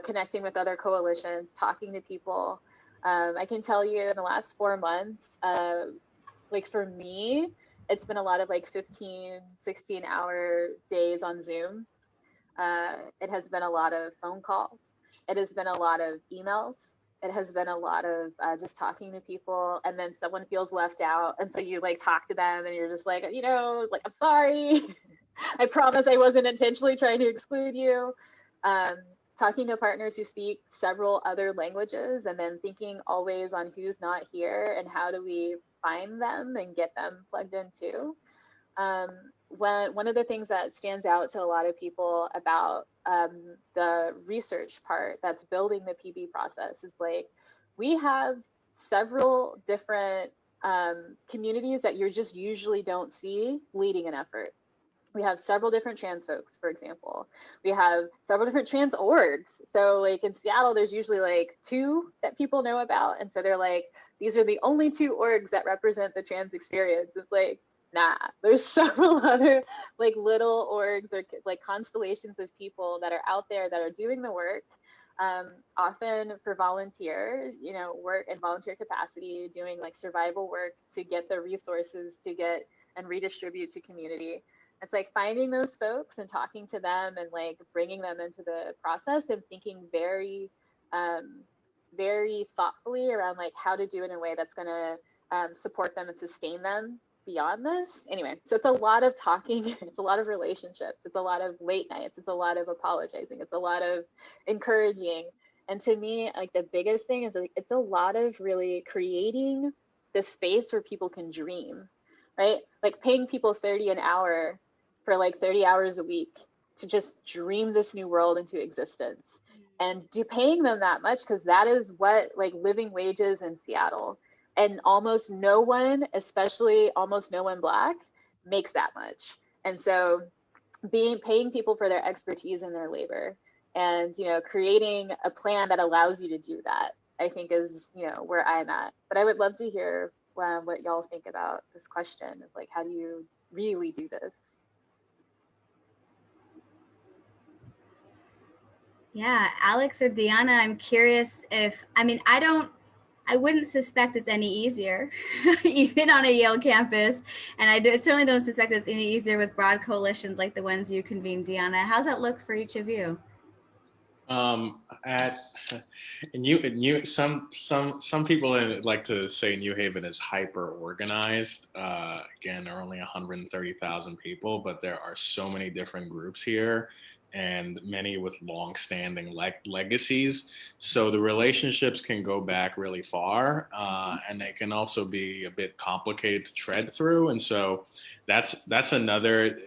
connecting with other coalitions, talking to people. I can tell you in the last 4 months, like for me, it's been a lot of like 15, 16-hour days on Zoom. It has been a lot of phone calls. It has been a lot of emails. It has been a lot of just talking to people, and then someone feels left out. And so you like talk to them and you're just like, like, I'm sorry. I promise I wasn't intentionally trying to exclude you. Talking to partners who speak several other languages, and then thinking always on who's not here and how do we find them and get them plugged in too. One of the things that stands out to a lot of people about the research part that's building the PB process is like, we have several different communities that you just usually don't see leading an effort. We have several different trans folks, for example. We have several different trans orgs. So like in Seattle, there's usually like 2 that people know about. And so they're like, these are the only 2 orgs that represent the trans experience. It's like, nah, there's several other like little orgs or like constellations of people that are out there that are doing the work, often for volunteer, work and volunteer capacity, doing like survival work to get the resources to get and redistribute to community. It's like finding those folks and talking to them and like bringing them into the process and thinking very, very thoughtfully around like how to do it in a way that's going to support them and sustain them beyond this. Anyway, so it's a lot of talking, it's a lot of relationships, it's a lot of late nights, it's a lot of apologizing, it's a lot of encouraging. And to me, like the biggest thing is like it's a lot of really creating the space where people can dream, right? Like paying people 30 an hour for like 30 hours a week to just dream this new world into existence, and paying them that much because that is what like living wages in Seattle, and almost no one, especially almost no one Black, makes that much. And so paying people for their expertise and their labor, and creating a plan that allows you to do that, I think is where I'm at. But I would love to hear what y'all think about this question of like, how do you really do this? Yeah, Alex or Diana, I'm curious if, I wouldn't suspect it's any easier, even on a Yale campus. And I certainly don't suspect it's any easier with broad coalitions like the ones you convened, Diana. How's that look for each of you? Some people like to say New Haven is hyper organized. Again, there are only 130,000 people, but there are so many different groups here, and many with long-standing legacies. So the relationships can go back really far, and they can also be a bit complicated to tread through. And so that's another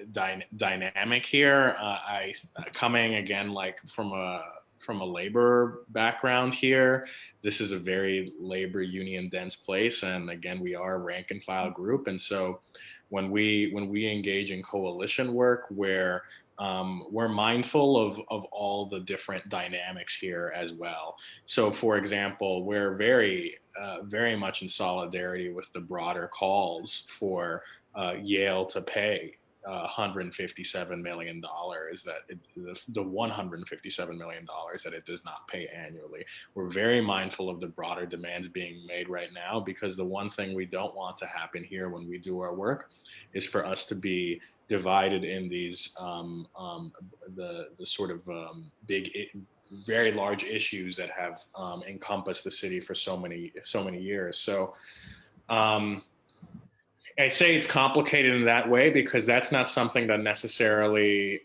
dynamic here. I coming again like from a labor background here. This is a very labor union dense place, and again, we are a rank and file group. And so when we engage in coalition work, where we're mindful of all the different dynamics here as well. So, for example, we're very much in solidarity with the broader calls for Yale to pay $157 million the $157 million that it does not pay annually. We're very mindful of the broader demands being made right now, because the one thing we don't want to happen here when we do our work is for us to be divided in these the sort of very large issues that have encompassed the city for so many years. So I say it's complicated in that way because that's not something that necessarily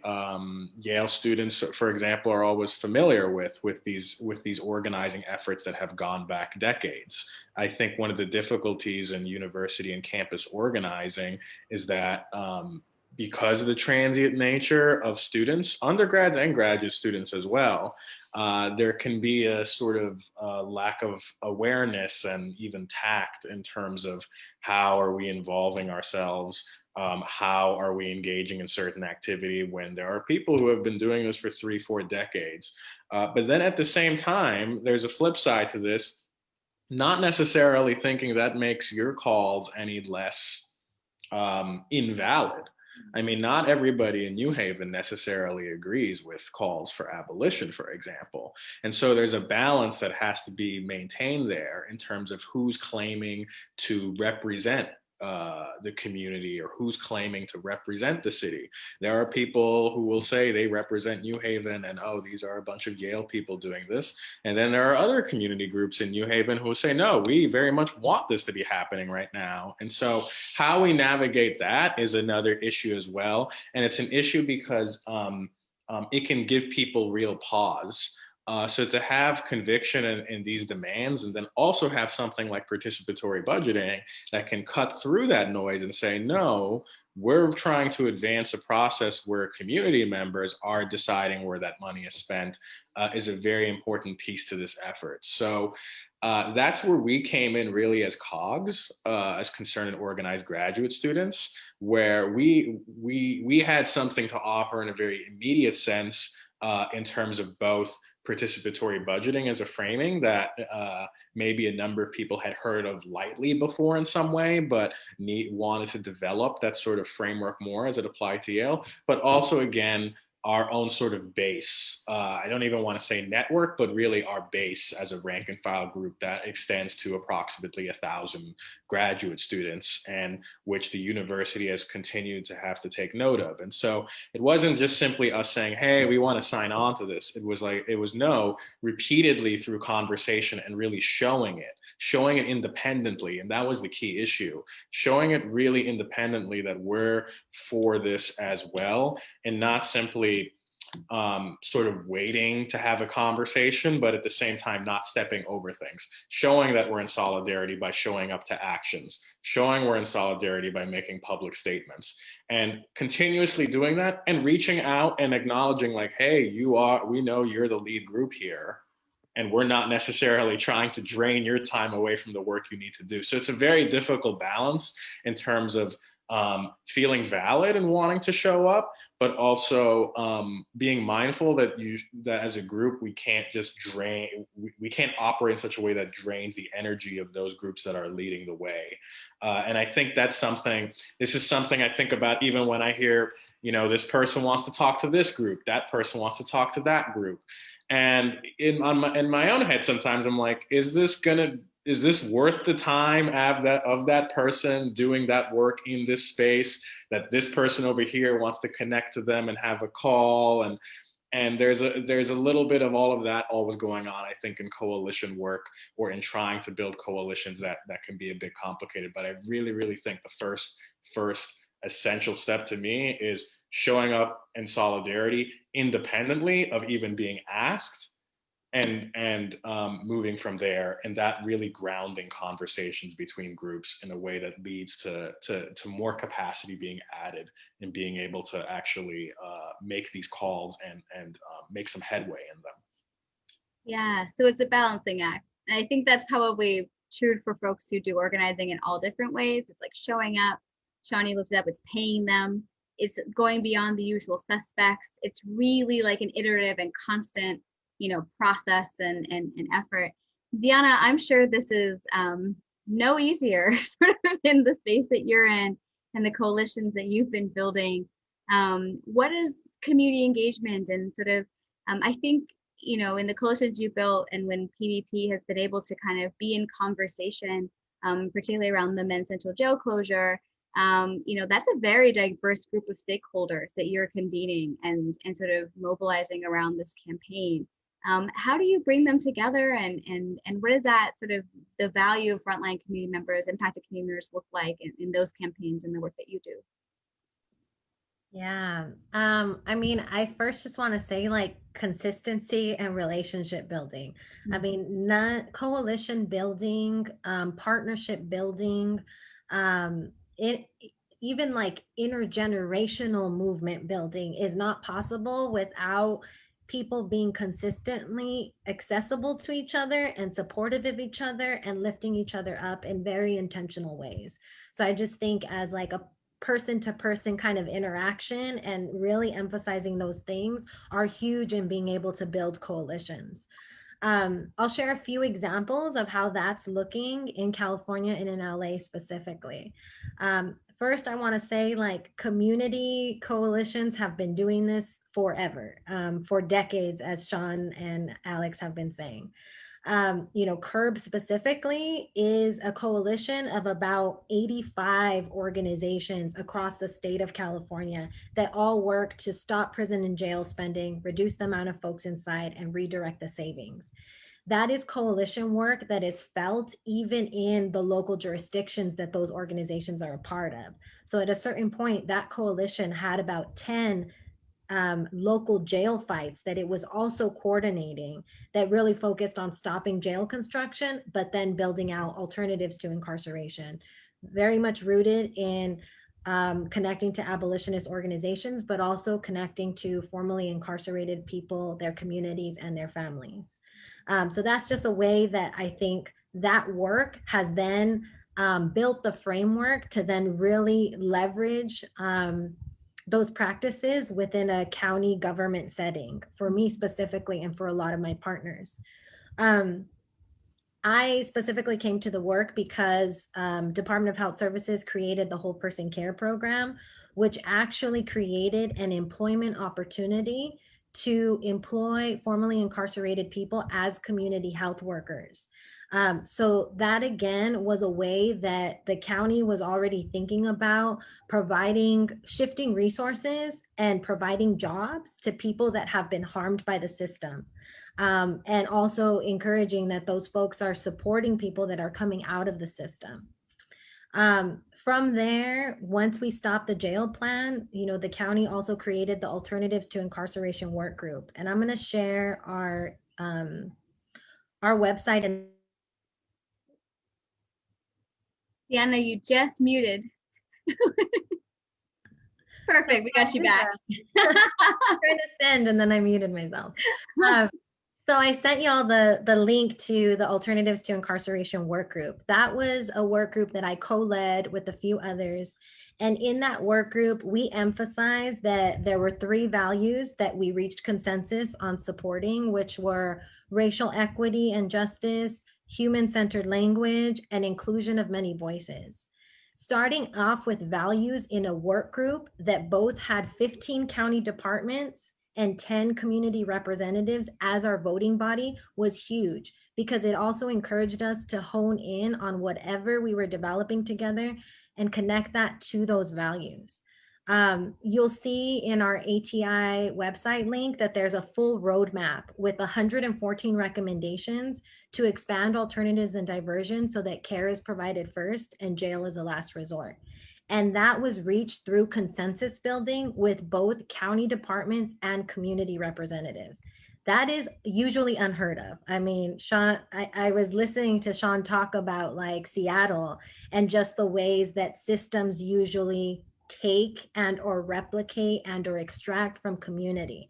Yale students, for example, are always familiar with these organizing efforts that have gone back decades. I think one of the difficulties in university and campus organizing is that because of the transient nature of students, undergrads and graduate students as well, there can be a sort of lack of awareness and even tact in terms of how are we involving ourselves, how are we engaging in certain activity when there are people who have been doing this for 3-4 decades. But then at the same time, there's a flip side to this, not necessarily thinking that makes your calls any less invalid. I mean, not everybody in New Haven necessarily agrees with calls for abolition, for example. And so there's a balance that has to be maintained there in terms of who's claiming to represent the community or who's claiming to represent the city. There are people who will say they represent New Haven and, oh, these are a bunch of Yale people doing this. And then there are other community groups in New Haven who say, no, we very much want this to be happening right now. And so how we navigate that is another issue as well. And it's an issue because it can give people real pause. So to have conviction in these demands and then also have something like participatory budgeting that can cut through that noise and say, no, we're trying to advance a process where community members are deciding where that money is spent, is a very important piece to this effort. So that's where we came in really as cogs, as concerned and organized graduate students, where we had something to offer in a very immediate sense in terms of both participatory budgeting as a framing that maybe a number of people had heard of lightly before in some way, but wanted to develop that sort of framework more as it applied to Yale, but also again, our own sort of base. I don't even want to say network, but really our base as a rank and file group that extends to approximately 1,000 graduate students, and which the university has continued to have to take note of. And so it wasn't just simply us saying, hey, we want to sign on to this. It was no, repeatedly through conversation and really showing it independently. And that was the key issue, showing it really independently that we're for this as well, and not simply sort of waiting to have a conversation, but at the same time not stepping over things, showing that we're in solidarity by showing up to actions, showing we're in solidarity by making public statements, and continuously doing that and reaching out and acknowledging like, hey, we know you're the lead group here, and we're not necessarily trying to drain your time away from the work you need to do. So it's a very difficult balance in terms of feeling valid and wanting to show up, but also being mindful that as a group, we can't just we can't operate in such a way that drains the energy of those groups that are leading the way. And I think this is something I think about even when I hear, this person wants to talk to this group, that person wants to talk to that group. And in my own head, sometimes I'm like, is this worth the time of that person doing that work in this space, that this person over here wants to connect to them and have a call? And there's a little bit of all of that always going on, I think, in coalition work or in trying to build coalitions that can be a bit complicated. But I really, really think the first essential step to me is showing up in solidarity independently of even being asked, and moving from there, and that really grounding conversations between groups in a way that leads to more capacity being added and being able to actually make these calls and make some headway in them. Yeah, so it's a balancing act. And I think that's probably true for folks who do organizing in all different ways. It's like showing up, Shaun looked it up, it's paying them, it's going beyond the usual suspects. It's really like an iterative and constant, process and effort. Diana, I'm sure this is no easier sort of in the space that you're in and the coalitions that you've been building. What is community engagement and sort of, I think, in the coalitions you built and when PVP has been able to kind of be in conversation, particularly around the men's central jail closure, that's a very diverse group of stakeholders that you're convening and sort of mobilizing around this campaign. How do you bring them together, and what does that sort of the value of frontline community members, impacted community members look like in those campaigns and the work that you do? Yeah. I first just want to say like consistency and relationship building. Coalition building, partnership building, even like intergenerational movement building is not possible without people being consistently accessible to each other and supportive of each other and lifting each other up in very intentional ways. So I just think as like a person to person kind of interaction and really emphasizing those things are huge in being able to build coalitions. I'll share a few examples of how that's looking in California and in LA specifically. First, I want to say like community coalitions have been doing this forever, for decades, as Shaun and Alex have been saying. CURB specifically is a coalition of about 85 organizations across the state of California that all work to stop prison and jail spending, reduce the amount of folks inside, and redirect the savings. That is coalition work that is felt even in the local jurisdictions that those organizations are a part of. So at a certain point, that coalition had about 10 local jail fights that it was also coordinating that really focused on stopping jail construction, but then building out alternatives to incarceration. Very much rooted in connecting to abolitionist organizations, but also connecting to formerly incarcerated people, their communities, and their families. So that's just a way that I think that work has then built the framework to then really leverage those practices within a county government setting for me specifically and for a lot of my partners. I specifically came to the work because Department of Health Services created the Whole Person Care Program, which actually created an employment opportunity to employ formerly incarcerated people as community health workers. So that again was a way that the county was already thinking about providing, shifting resources and providing jobs to people that have been harmed by the system. And also encouraging that those folks are supporting people that are coming out of the system. From there, once we stopped the jail plan, the county also created the Alternatives to Incarceration Work Group. And I'm going to share our website. And Diana, you just muted. Perfect, we got you back. I'm trying to send and then I muted myself. So I sent y'all the link to the Alternatives to Incarceration work group. That was a work group that I co-led with a few others. And in that work group, we emphasized that there were 3 values that we reached consensus on supporting, which were racial equity and justice, human-centered language, and inclusion of many voices. Starting off with values in a work group that both had 15 county departments and 10 community representatives as our voting body was huge, because it also encouraged us to hone in on whatever we were developing together and connect that to those values. You'll see in our ATI website link that there's a full roadmap with 114 recommendations to expand alternatives and diversion so that care is provided first and jail is a last resort. And that was reached through consensus building with both county departments and community representatives. That is usually unheard of. I mean, Shaun, I was listening to Shaun talk about like Seattle and just the ways that systems usually take and or replicate and or extract from community.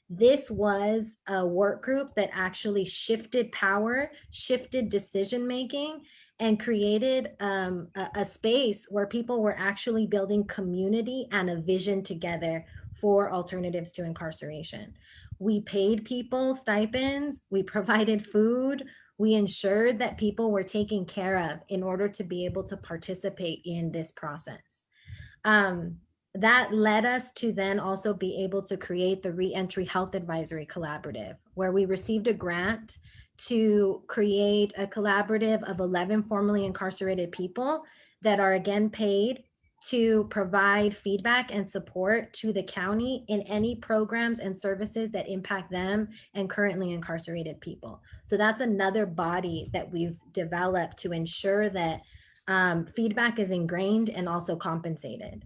This was a work group that actually shifted power, shifted decision-making, and created a space where people were actually building community and a vision together for alternatives to incarceration. We paid people stipends, we provided food, we ensured that people were taken care of in order to be able to participate in this process. That led us to then also be able to create the Re-Entry Health Advisory Collaborative, where we received a grant to create a collaborative of 11 formerly incarcerated people that are again paid to provide feedback and support to the county in any programs and services that impact them and currently incarcerated people. So that's another body that we've developed to ensure that feedback is ingrained and also compensated.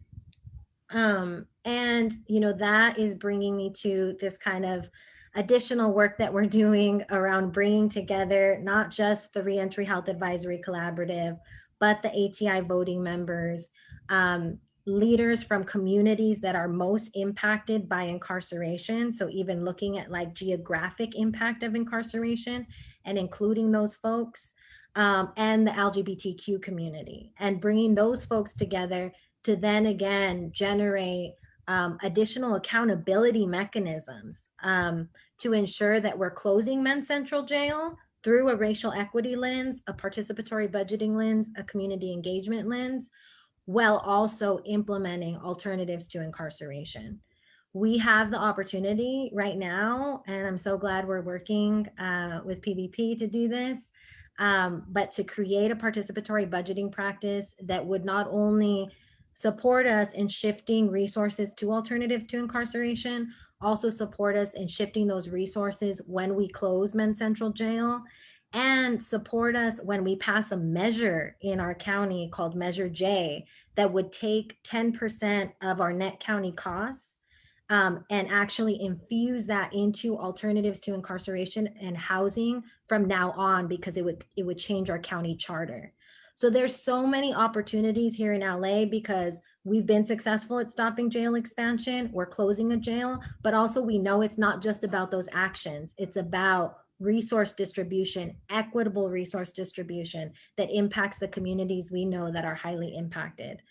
And that is bringing me to this kind of additional work that we're doing around bringing together not just the Re-Entry Health Advisory Collaborative, but the ATI voting members, leaders from communities that are most impacted by incarceration. So even looking at like geographic impact of incarceration and including those folks, and the LGBTQ community, and bringing those folks together to then again generate additional accountability mechanisms to ensure that we're closing Men's Central Jail through a racial equity lens, a participatory budgeting lens, a community engagement lens, while also implementing alternatives to incarceration. We have the opportunity right now, and I'm so glad we're working with PBP to do this, but to create a participatory budgeting practice that would not only support us in shifting resources to alternatives to incarceration, also support us in shifting those resources when we close Men's Central Jail, and support us when we pass a measure in our county called Measure J that would take 10% of our net county costs and actually infuse that into alternatives to incarceration and housing from now on, because it would change our county charter. So there's so many opportunities here in LA because we've been successful at stopping jail expansion. We're closing a jail, but also we know it's not just about those actions. It's about resource distribution, equitable resource distribution that impacts the communities we know that are highly impacted.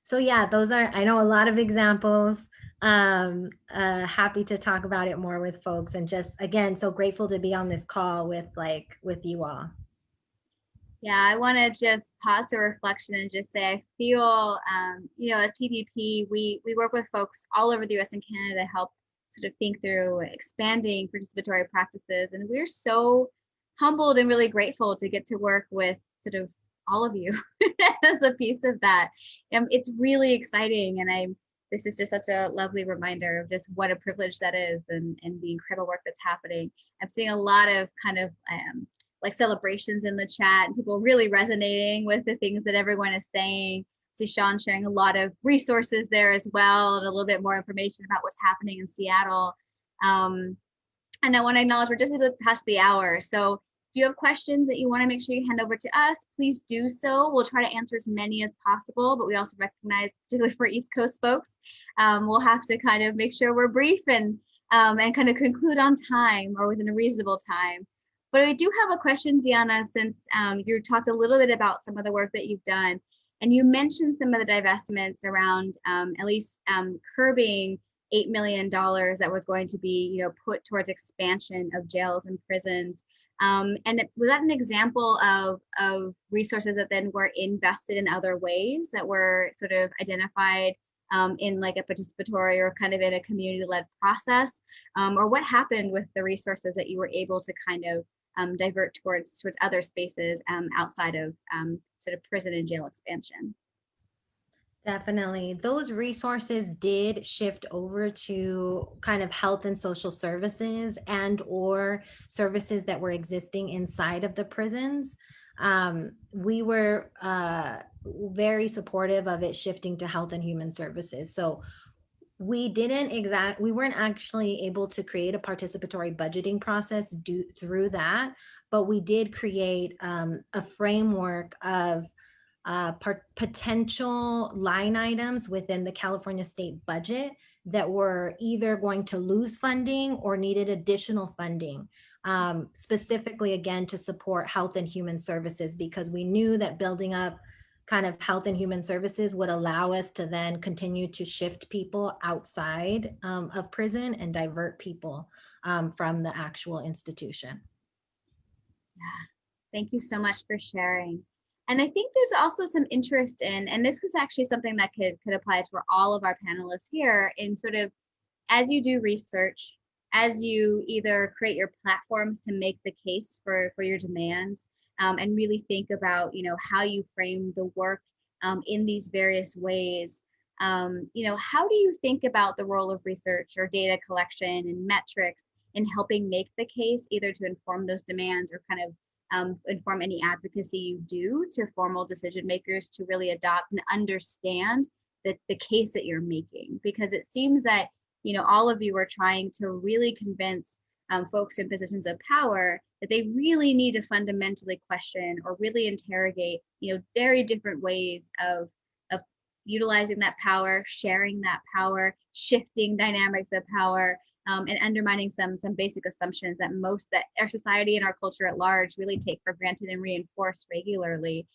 So yeah, those are, I know, a lot of examples. Happy to talk about it more with folks, and just again, so grateful to be on this call with you all. Yeah, I want to just pause for reflection and just say I feel, as PPP, we work with folks all over the US and Canada to help sort of think through expanding participatory practices. And we're so humbled and really grateful to get to work with sort of all of you as a piece of that. It's really exciting. And this is just such a lovely reminder of just what a privilege that is, and the incredible work that's happening. I'm seeing a lot of kind of like celebrations in the chat, and people really resonating with the things that everyone is saying. See Shaun sharing a lot of resources there as well, and a little bit more information about what's happening in Seattle. And I want to acknowledge we're just a bit past the hour. So if you have questions that you want to make sure you hand over to us, please do so. We'll try to answer as many as possible, but we also recognize, particularly for East Coast folks, we'll have to kind of make sure we're brief and kind of conclude on time or within a reasonable time. But I do have a question, Diana, since you talked a little bit about some of the work that you've done, and you mentioned some of the divestments around at least curbing $8 million that was going to be, put towards expansion of jails and prisons. And was that an example of resources that then were invested in other ways that were sort of identified in like a participatory or kind of in a community-led process? Or what happened with the resources that you were able to kind of divert towards other spaces outside of sort of prison and jail expansion? Definitely. Those resources did shift over to kind of health and social services and or services that were existing inside of the prisons. We were very supportive of it shifting to health and human services. So we weren't actually able to create a participatory budgeting process through that, but we did create a framework of potential line items within the California state budget that were either going to lose funding or needed additional funding, specifically again to support health and human services, because we knew that building up kind of health and human services would allow us to then continue to shift people outside of prison and divert people from the actual institution. Yeah, thank you so much for sharing. And I think there's also some interest in, and this is actually something that could apply to all of our panelists here, in sort of, as you do research, as you either create your platforms to make the case for your demands, and really think about, how you frame the work in these various ways. How do you think about the role of research or data collection and metrics in helping make the case, either to inform those demands or kind of inform any advocacy you do to formal decision makers to really adopt and understand the case that you're making? Because it seems that, all of you are trying to really convince folks in positions of power that they really need to fundamentally question or really interrogate, very different ways of utilizing that power, sharing that power, shifting dynamics of power, and undermining some basic assumptions that our society and our culture at large really take for granted and reinforce regularly.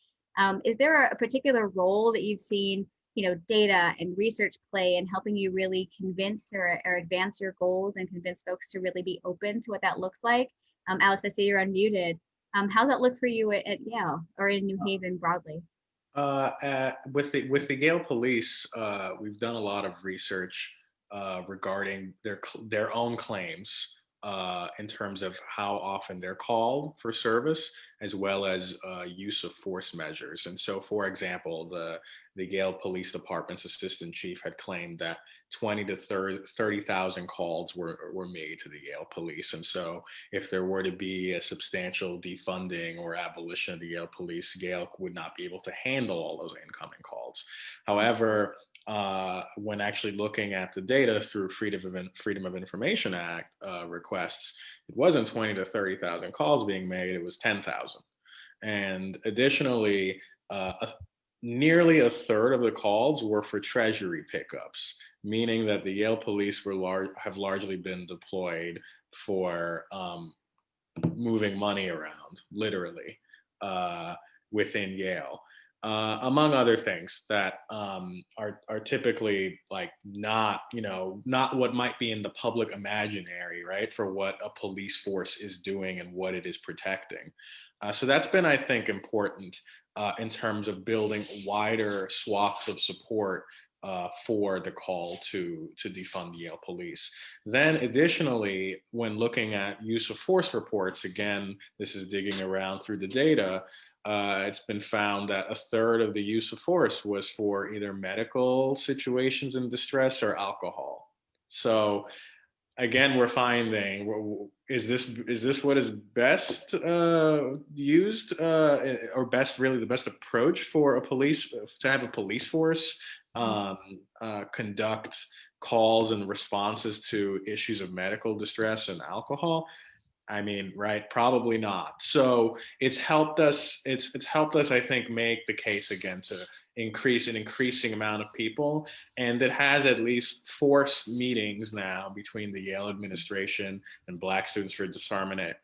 Is there a particular role that you've seen, data and research play in helping you really convince or advance your goals and convince folks to really be open to what that looks like? Alex, I see you're unmuted. How's that look for you at Yale or in New Haven broadly? With the Yale Police, we've done a lot of research regarding their own claims in terms of how often they're called for service, as well as use of force measures. And so, for example, the Yale Police Department's assistant chief had claimed that 20 to 30,000 calls were made to the Yale Police. And so if there were to be a substantial defunding or abolition of the Yale Police, Yale would not be able to handle all those incoming calls. However, when actually looking at the data through Freedom of Information Act requests, it wasn't 20 to 30,000 calls being made, it was 10,000. And additionally, nearly a third of the calls were for treasury pickups, meaning that the Yale Police have largely been deployed for moving money around, literally, within Yale. Among other things that are typically like not what might be in the public imaginary, right, for what a police force is doing and what it is protecting. So that's been, I think, important in terms of building wider swaths of support for the call to defund the Yale Police. Then additionally, when looking at use of force reports, again, this is digging around through the data, it's been found that a third of the use of force was for either medical situations in distress or alcohol. So again, we're finding, is this what is best used or best, really the best approach for to have a police force conduct calls and responses to issues of medical distress and alcohol? I mean, right? Probably not. So it's helped us. It's helped us, I think, make the case again to increase an increasing amount of people, and it has at least forced meetings now between the Yale administration and Black Students for Disarmament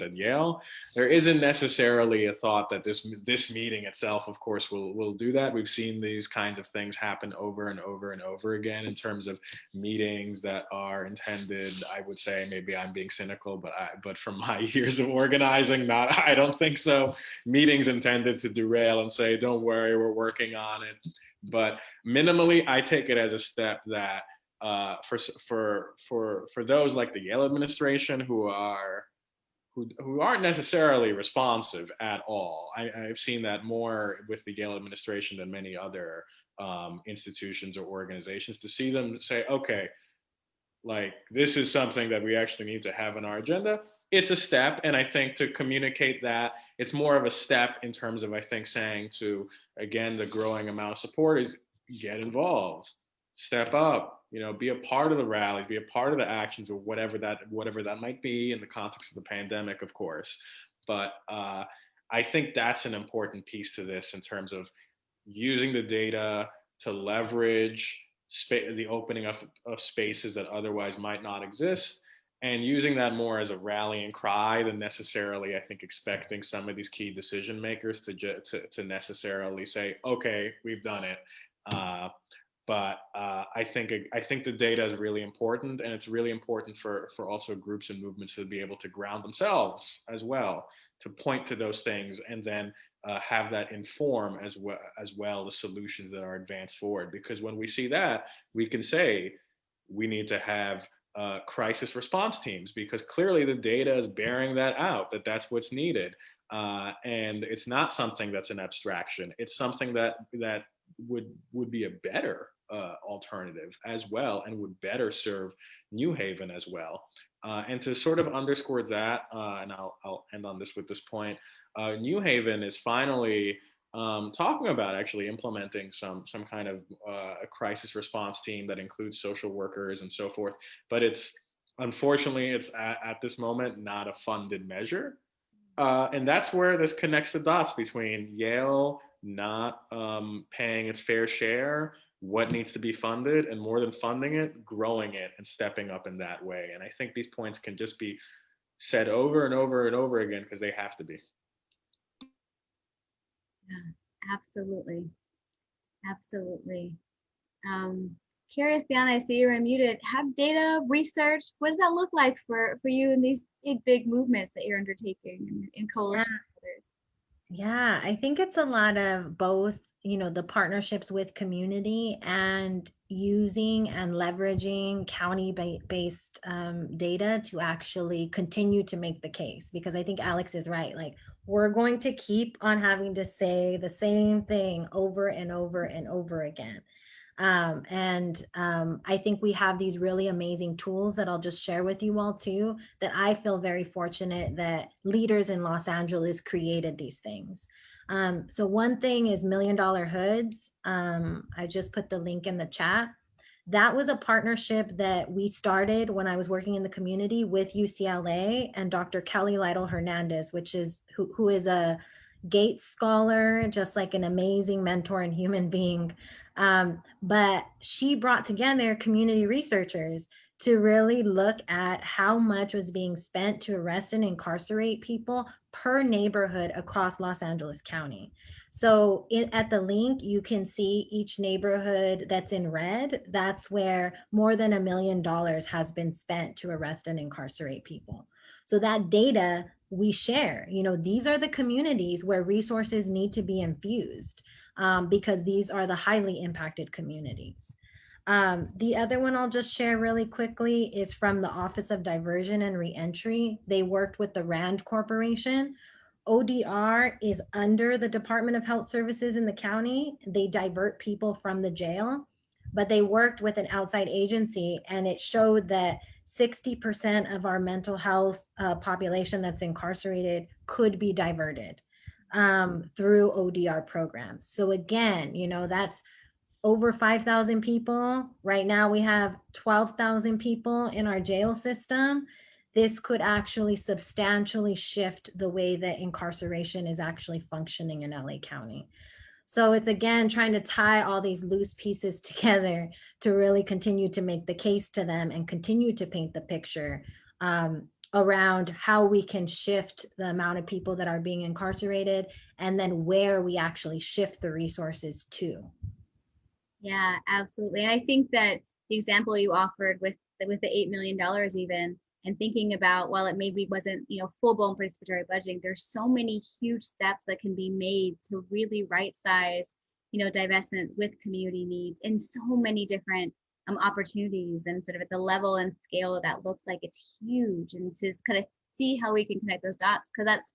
at Yale. There isn't necessarily a thought that this meeting itself, of course, will do that. We've seen these kinds of things happen over and over and over again in terms of meetings that are intended. I would say, maybe I'm being cynical, but from my years of organizing, I don't think so. Meetings intended to derail and say, don't worry, we're working on it. But minimally, I take it as a step that for those like the Yale administration who aren't necessarily responsive at all. I've seen that more with the Yale administration than many other institutions or organizations, to see them say, okay, like this is something that we actually need to have on our agenda. It's a step, and I think to communicate that, it's more of a step in terms of, I think, saying to, again, the growing amount of support is get involved, step up, be a part of the rallies, be a part of the actions, or whatever that might be in the context of the pandemic, of course. But I think that's an important piece to this in terms of using the data to leverage the opening of spaces that otherwise might not exist, and using that more as a rallying cry than necessarily, I think, expecting some of these key decision makers to necessarily say, okay, we've done it. But I think the data is really important, and it's really important for also groups and movements to be able to ground themselves as well, to point to those things, and then have that inform as well the solutions that are advanced forward. Because when we see that, we can say we need to have crisis response teams, because clearly the data is bearing that out, that's what's needed. And it's not something that's an abstraction. It's something that would be a better alternative as well, and would better serve New Haven as well. And to sort of underscore that, and I'll end on this with this point, New Haven is finally talking about actually implementing some kind of a crisis response team that includes social workers and so forth. But unfortunately, it's at this moment not a funded measure. And that's where this connects the dots between Yale not paying its fair share, what needs to be funded, and more than funding it, growing it and stepping up in that way. And I think these points can just be said over and over and over again because they have to be. Yeah, absolutely. Absolutely. Curious, Diana, I see you're unmuted. Have data, research, what does that look like for you in these big movements that you're undertaking in coalition with others? Yeah, I think it's a lot of both, you know, the partnerships with community and using and leveraging county-based data to actually continue to make the case. Because I think Alex is right. Like, we're going to keep on having to say the same thing over and over and over again. I think we have these really amazing tools that I'll just share with you all too, that I feel very fortunate that leaders in Los Angeles created these things. So one thing is $1 Million Hoods. I just put the link in the chat. That was a partnership that we started when I was working in the community with UCLA and Dr. Kelly Lytle Hernandez, which is who is a Gates scholar, just like an amazing mentor and human being. But she brought together community researchers to really look at how much was being spent to arrest and incarcerate people per neighborhood across Los Angeles County. So at the link, you can see each neighborhood that's in red. That's where more than $1 million has been spent to arrest and incarcerate people. So that data we share, you know, these are the communities where resources need to be infused because these are the highly impacted communities. The other one I'll just share really quickly is from the Office of Diversion and Re-Entry. They worked with the RAND Corporation. ODR is under the Department of Health Services in the county. They divert people from the jail, but they worked with an outside agency, and it showed that 60% of our mental health population that's incarcerated could be diverted through ODR programs. So again, you know, that's over 5,000 people. Right now we have 12,000 people in our jail system. This could actually substantially shift the way that incarceration is actually functioning in LA County. So it's again trying to tie all these loose pieces together to really continue to make the case to them and continue to paint the picture around how we can shift the amount of people that are being incarcerated and then where we actually shift the resources to. Yeah, absolutely. And I think that the example you offered with the $8 million even, and thinking about, while it maybe wasn't, you know, full-blown participatory budgeting, there's so many huge steps that can be made to really right size, you know, divestment with community needs in so many different opportunities, and sort of at the level and scale that looks like it's huge, and to kind of see how we can connect those dots, because that's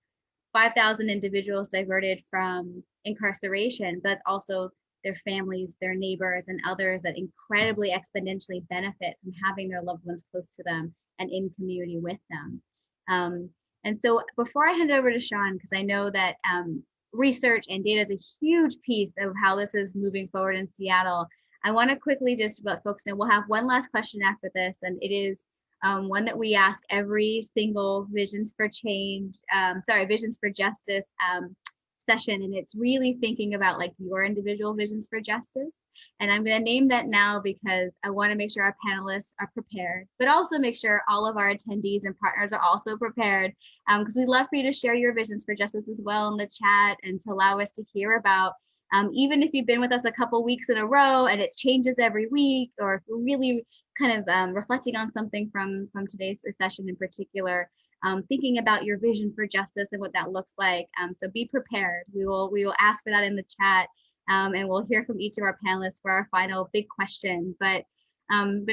5,000 individuals diverted from incarceration, but that's also their families, their neighbors, and others that incredibly exponentially benefit from having their loved ones close to them and in community with them. And so before I hand it over to Shaun, because I know that research and data is a huge piece of how this is moving forward in Seattle, I want to quickly just let folks know we'll have one last question after this, and it is one that we ask every single Visions for Justice session, and it's really thinking about like your individual visions for justice. And I'm going to name that now because I want to make sure our panelists are prepared, but also make sure all of our attendees and partners are also prepared, because we'd love for you to share your visions for justice as well in the chat, and to allow us to hear about, even if you've been with us a couple weeks in a row and it changes every week, or if you're really kind of reflecting on something from today's session in particular, thinking about your vision for justice and what that looks like. So be prepared. We will ask for that in the chat, and we'll hear from each of our panelists for our final big question. But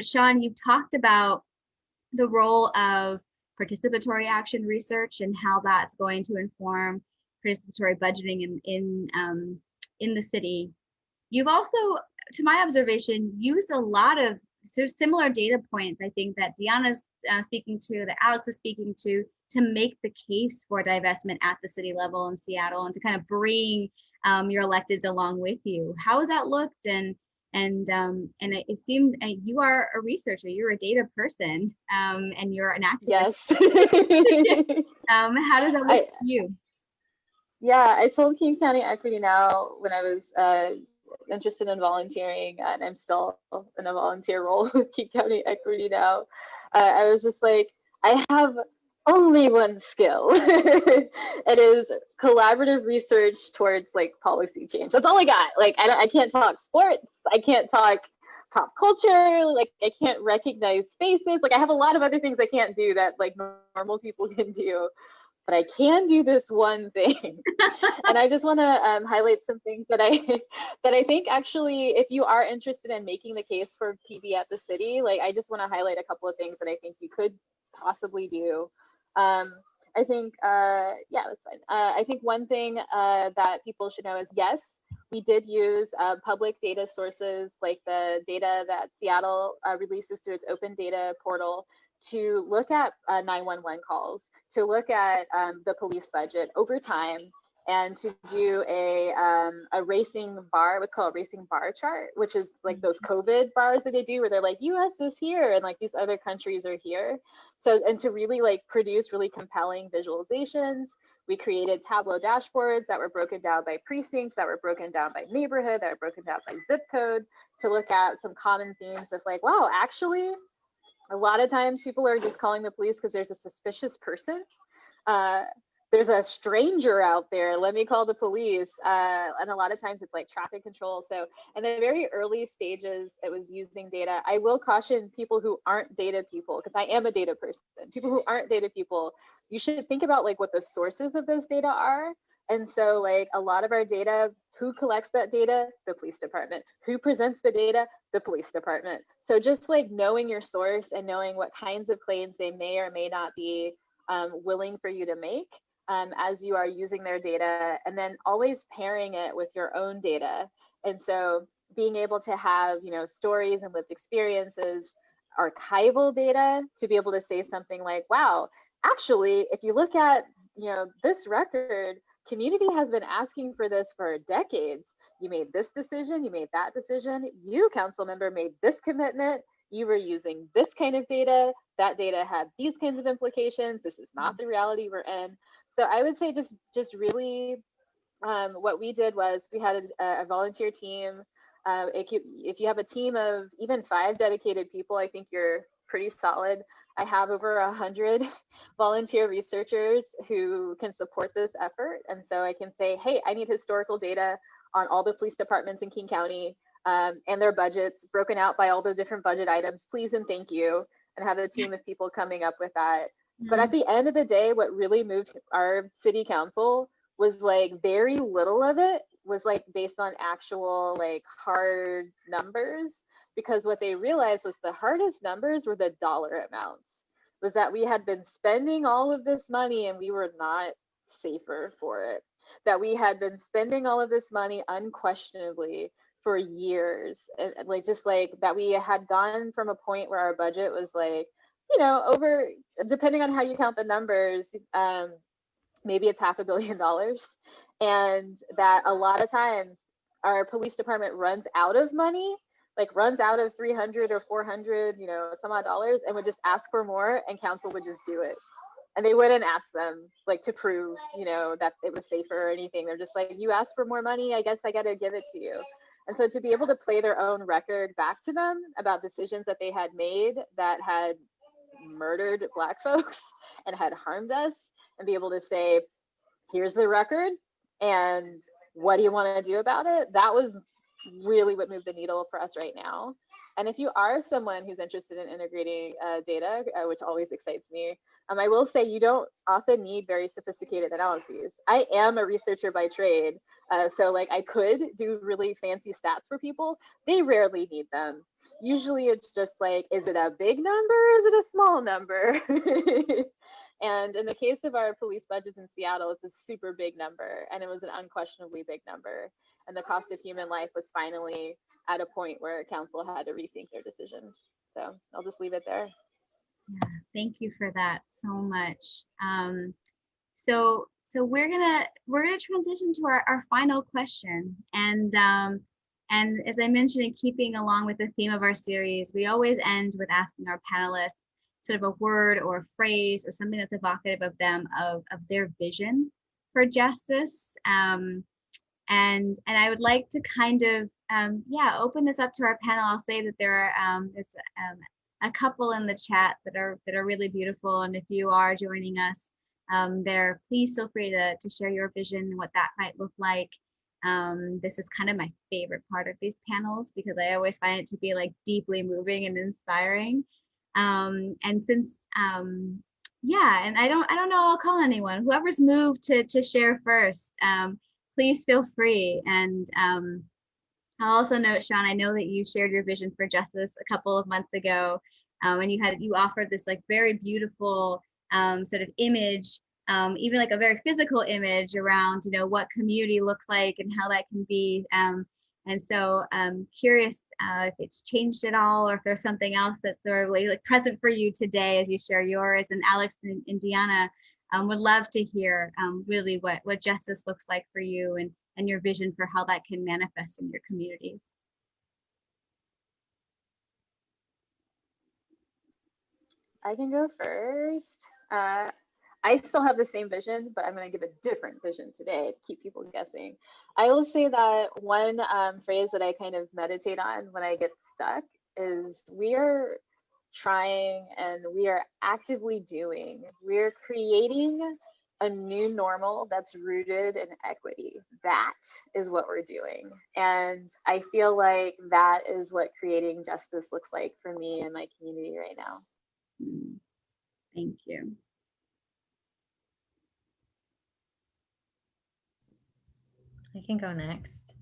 Shaun, you've talked about the role of participatory action research and how that's going to inform participatory budgeting in the city. You've also, to my observation, used a lot of sort of similar data points, I think, that Diana's speaking to, that Alex is speaking to make the case for divestment at the city level in Seattle, and to kind of bring your electeds along with you. How has that looked? And it seemed you are a researcher, you're a data person, and you're an activist. Yes. How does that look for you? Yeah, I told King County Equity Now when I was interested in volunteering, and I'm still in a volunteer role with King County Equity Now. I was just like, I have only one skill. It is collaborative research towards like policy change. That's all I got. Like, I can't talk sports. I can't talk pop culture. Like, I can't recognize faces. Like, I have a lot of other things I can't do that like normal people can do, but I can do this one thing. And I just want to highlight some things that I think actually, if you are interested in making the case for PB at the city, like I just want to highlight a couple of things that I think you could possibly do. I think, yeah, that's fine. I think one thing that people should know is, yes, we did use public data sources like the data that Seattle releases through its open data portal to look at 911 calls, to look at the police budget over time, and to do a racing bar, what's called a racing bar chart, which is like those COVID bars that they do where they're like, US is here and like these other countries are here. So, and to really like produce really compelling visualizations, we created Tableau dashboards that were broken down by precinct, that were broken down by neighborhood, that were broken down by zip code, to look at some common themes of like, wow, actually, a lot of times people are just calling the police because there's a suspicious person. There's a stranger out there, let me call the police. And a lot of times it's like traffic control. So in the very early stages, it was using data. I will caution people who aren't data people, because I am a data person. People who aren't data people, you should think about like what the sources of those data are. And so like a lot of our data, who collects that data? The police department. Who presents the data? The police department. So just like knowing your source and knowing what kinds of claims they may or may not be willing for you to make as you are using their data, and then always pairing it with your own data. And so being able to have, you know, stories and lived experiences, archival data to be able to say something like, wow, actually, if you look at, you know, this record, community has been asking for this for decades. You made this decision, you made that decision, you, council member, made this commitment, you were using this kind of data, that data had these kinds of implications, this is not the reality we're in. So I would say just really what we did was we had a volunteer team. If you have a team of even 5 dedicated people, I think you're pretty solid. I have over 100 volunteer researchers who can support this effort. And so I can say, hey, I need historical data on all the police departments in King County and their budgets broken out by all the different budget items, please and thank you, and have a team of people coming up with that. But at the end of the day, what really moved our city council was like very little of it was like based on actual like hard numbers, because what they realized was the hardest numbers were the dollar amounts, was that we had been spending all of this money and we were not safer for it, that we had been spending all of this money unquestionably for years, and like just like that we had gone from a point where our budget was like, you know, over, depending on how you count the numbers, maybe it's $500 million, and that a lot of times our police department runs out of money, like runs out of 300 or 400, you know, some odd dollars, and would just ask for more, and council would just do it. And they wouldn't ask them like to prove, you know, that it was safer or anything. They're just like, you asked for more money, I guess I got to give it to you. And so to be able to play their own record back to them about decisions that they had made that had murdered Black folks and had harmed us, and be able to say, here's the record and what do you want to do about it? That was really what moved the needle for us right now. And if you are someone who's interested in integrating data, which always excites me, I will say you don't often need very sophisticated analyses. I am a researcher by trade, so like I could do really fancy stats for people. They rarely need them. Usually it's just like, is it a big number? Is it a small number? And in the case of our police budgets in Seattle, it's a super big number, and it was an unquestionably big number. And the cost of human life was finally at a point where council had to rethink their decisions. So I'll just leave it there. Yeah, thank you for that so much. So we're gonna transition to our final question, and as I mentioned, in keeping along with the theme of our series, we always end with asking our panelists sort of a word or a phrase or something that's evocative of them, of their vision for justice. And I would like to kind of open this up to our panel. I'll say that there's a couple in the chat that are really beautiful, and if you are joining us there, please feel free to share your vision and what that might look like. This is kind of my favorite part of these panels because I always find it to be like deeply moving and inspiring. And since and I don't know, I'll call anyone, whoever's moved to share first. Please feel free. And I'll also note, Shaun, I know that you shared your vision for justice a couple of months ago, and you offered this like very beautiful sort of image, even like a very physical image around, what community looks like and how that can be. And so I'm curious if it's changed at all, or if there's something else that's sort of like present for you today as you share yours. And Alex and Diana, would love to hear really what justice looks like for you and your vision for how that can manifest in your communities. I can go first. I still have the same vision, but I'm going to give a different vision today to keep people guessing. I will say that one phrase that I kind of meditate on when I get stuck is we are trying and we are actively doing. We're creating a new normal that's rooted in equity. That is what we're doing. And I feel like that is what creating justice looks like for me and my community right now. Thank you. I can go next.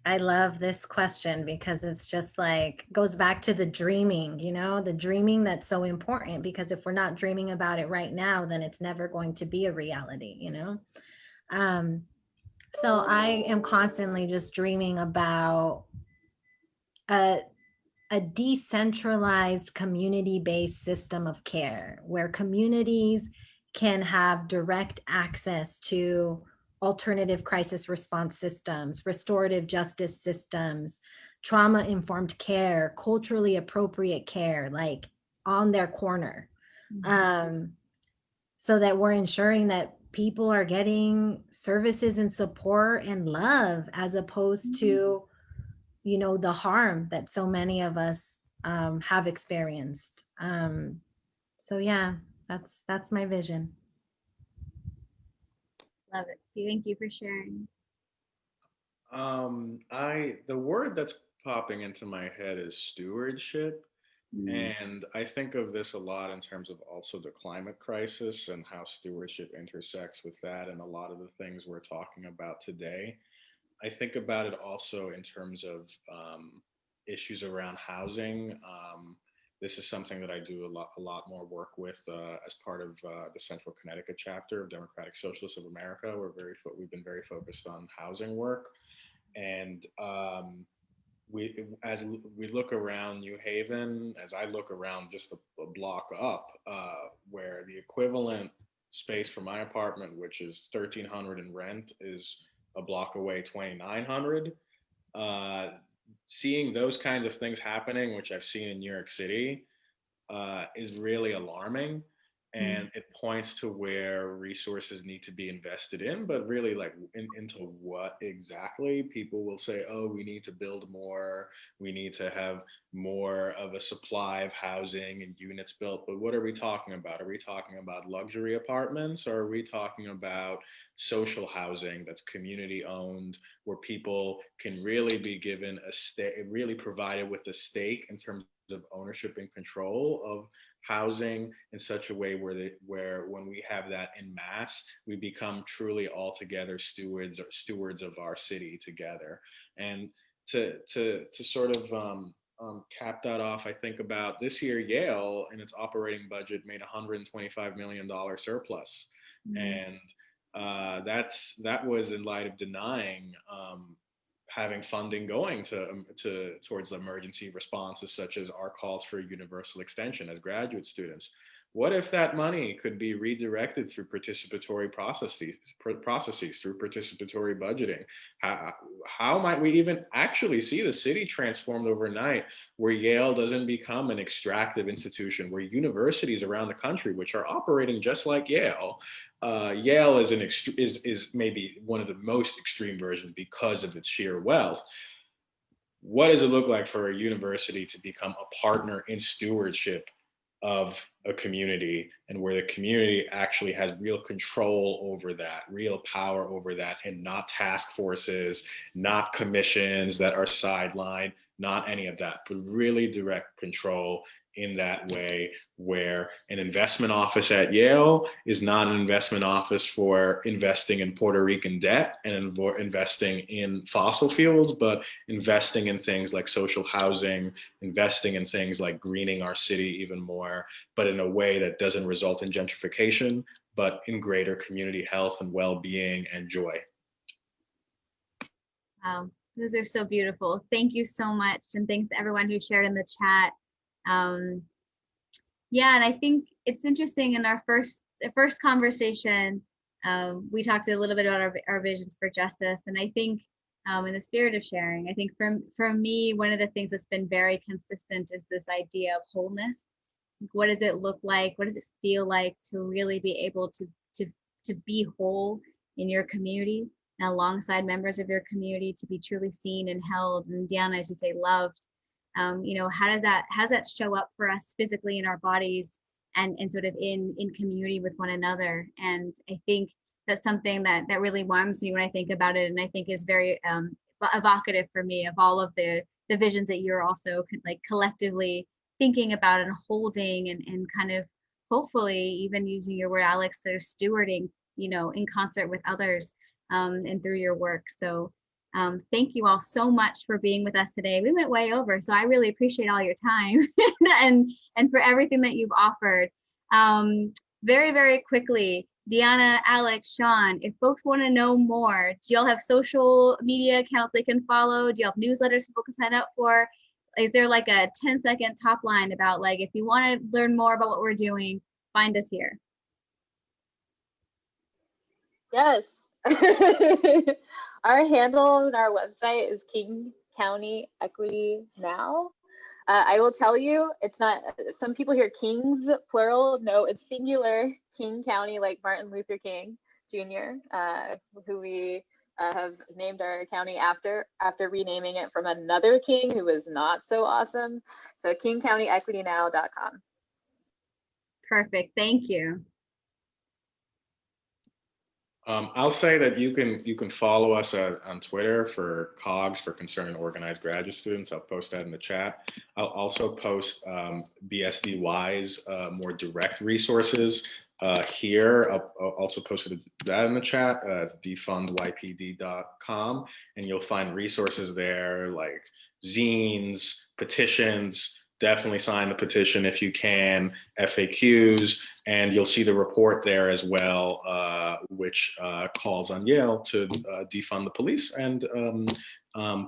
I love this question because it's just like goes back to the dreaming, the dreaming that's so important, because if we're not dreaming about it right now, then it's never going to be a reality, So I am constantly just dreaming about a decentralized community-based system of care where communities can have direct access to alternative crisis response systems, restorative justice systems, trauma-informed care, culturally appropriate care, like on their corner. So that we're ensuring that people are getting services and support and love, as opposed to, the harm that so many of us have experienced. So yeah, that's my vision. Love it. Thank you for sharing. The word that's popping into my head is stewardship. And I think of this a lot in terms of also the climate crisis and how stewardship intersects with that and a lot of the things we're talking about today. I think about it also in terms of issues around housing. This is something that I do a lot more work with as part of the Central Connecticut chapter of Democratic Socialists of America. We've been very focused on housing work, and as we look around New Haven, as I look around just a block up, where the equivalent space for my apartment, which is $1,300 in rent, is a block away, $2,900. Seeing those kinds of things happening, which I've seen in New York City, is really alarming. And it points to where resources need to be invested in, but really like into what exactly. People will say, oh, we need to build more, we need to have more of a supply of housing and units built. But what are we talking about? Are we talking about luxury apartments, or are we talking about social housing that's community owned, where people can really be given a stake, really provided with a stake in terms of ownership and control of housing in such a way where when we have that in mass, we become truly altogether stewards of our city together. And to sort of cap that off, I think about this year, Yale in its operating budget made $125 million surplus. And that was in light of denying having funding going towards emergency responses, such as our calls for universal extension as graduate students. What if that money could be redirected through participatory processes through participatory budgeting? How might we even actually see the city transformed overnight, where Yale doesn't become an extractive institution, where universities around the country, which are operating just like Yale, Yale is maybe one of the most extreme versions because of its sheer wealth. What does it look like for a university to become a partner in stewardship of a community, and where the community actually has real control over that, real power over that, and not task forces, not commissions that are sidelined, not any of that, but really direct control in that way, where an investment office at Yale is not an investment office for investing in Puerto Rican debt and investing in fossil fuels, but investing in things like social housing, investing in things like greening our city even more, but in a way that doesn't result in gentrification, but in greater community health and well-being and joy. Wow, those are so beautiful. Thank you so much. And thanks to everyone who shared in the chat. Yeah, and I think it's interesting, in our first conversation, we talked a little bit about our visions for justice. And I think in the spirit of sharing, I think for me, one of the things that's been very consistent is this idea of wholeness. What does it look like? What does it feel like to really be able to be whole in your community and alongside members of your community, to be truly seen and held, and Diana, as you say, loved? You know, how does that show up for us physically in our bodies and sort of in community with one another? And I think that's something that really warms me when I think about it, and I think is very evocative for me of all of the visions that you're also like collectively thinking about and holding, and kind of hopefully even using your word, Alex, sort of stewarding, you know, in concert with others and through your work. So thank you all so much for being with us today. We went way over, so I really appreciate all your time and for everything that you've offered. Very, very quickly, Diana, Alex, Shaun, if folks want to know more, do y'all have social media accounts they can follow? Do you have newsletters people can sign up for? Is there like a 10-second top line about, like, if you want to learn more about what we're doing, find us here? Yes. Our handle on our website is King County Equity Now. I will tell you, it's not, some people hear Kings, plural. No, it's singular, King County, like Martin Luther King Jr., who we have named our county after renaming it from another king who was not so awesome. So kingcountyequitynow.com. Perfect. Thank you. I'll say that you can follow us on Twitter for COGS, for Concerned and Organized Graduate Students. I'll post that in the chat. I'll also post BSDY's more direct resources here. I'll also post that in the chat, defundYPD.com, and you'll find resources there like zines, petitions. Definitely sign the petition if you can, FAQs, and you'll see the report there as well, which calls on Yale to defund the police and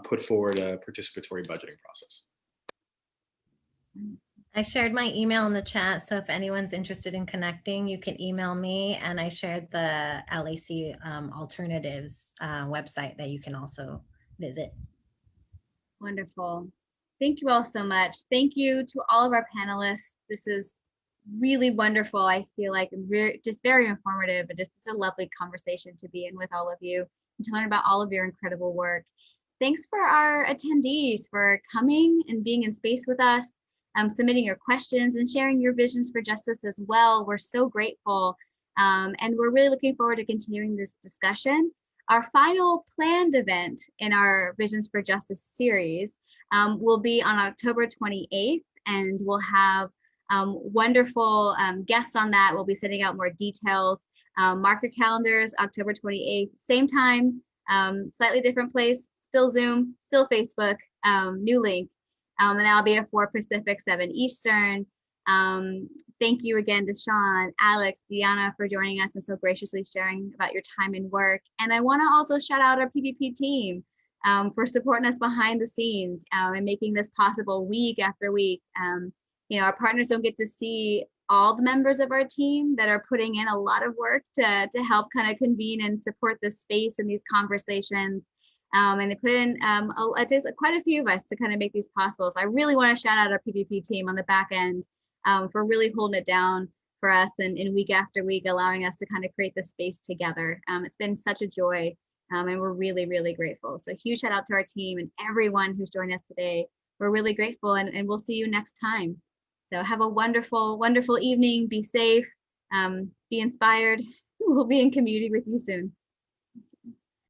put forward a participatory budgeting process. I shared my email in the chat, so if anyone's interested in connecting, you can email me, and I shared the LAC Alternatives website that you can also visit. Wonderful. Thank you all so much. Thank you to all of our panelists. This is really wonderful. I feel like just very informative, and just it's a lovely conversation to be in with all of you and to learn about all of your incredible work. Thanks for our attendees for coming and being in space with us, submitting your questions and sharing your visions for justice as well. We're so grateful, and we're really looking forward to continuing this discussion. Our final planned event in our Visions for Justice series will be on October 28th, and we'll have wonderful guests on that. We'll be sending out more details. Mark your calendars, October 28th, same time, slightly different place, still Zoom, still Facebook, new link, and that'll be at 4 Pacific, 7 Eastern. Thank you again to Shaun, Alex, Diana for joining us and so graciously sharing about your time and work. And I want to also shout out our PPP team for supporting us behind the scenes and making this possible week after week. You know, our partners don't get to see all the members of our team that are putting in a lot of work to help kind of convene and support this space and these conversations. And they put in, it takes quite a few of us to kind of make these possible. So I really want to shout out our PVP team on the back end for really holding it down for us and week after week, allowing us to kind of create this space together. It's been such a joy and we're really, really grateful. So huge shout out to our team and everyone who's joined us today. We're really grateful and we'll see you next time. So have a wonderful, wonderful evening. Be safe, be inspired. We'll be in community with you soon.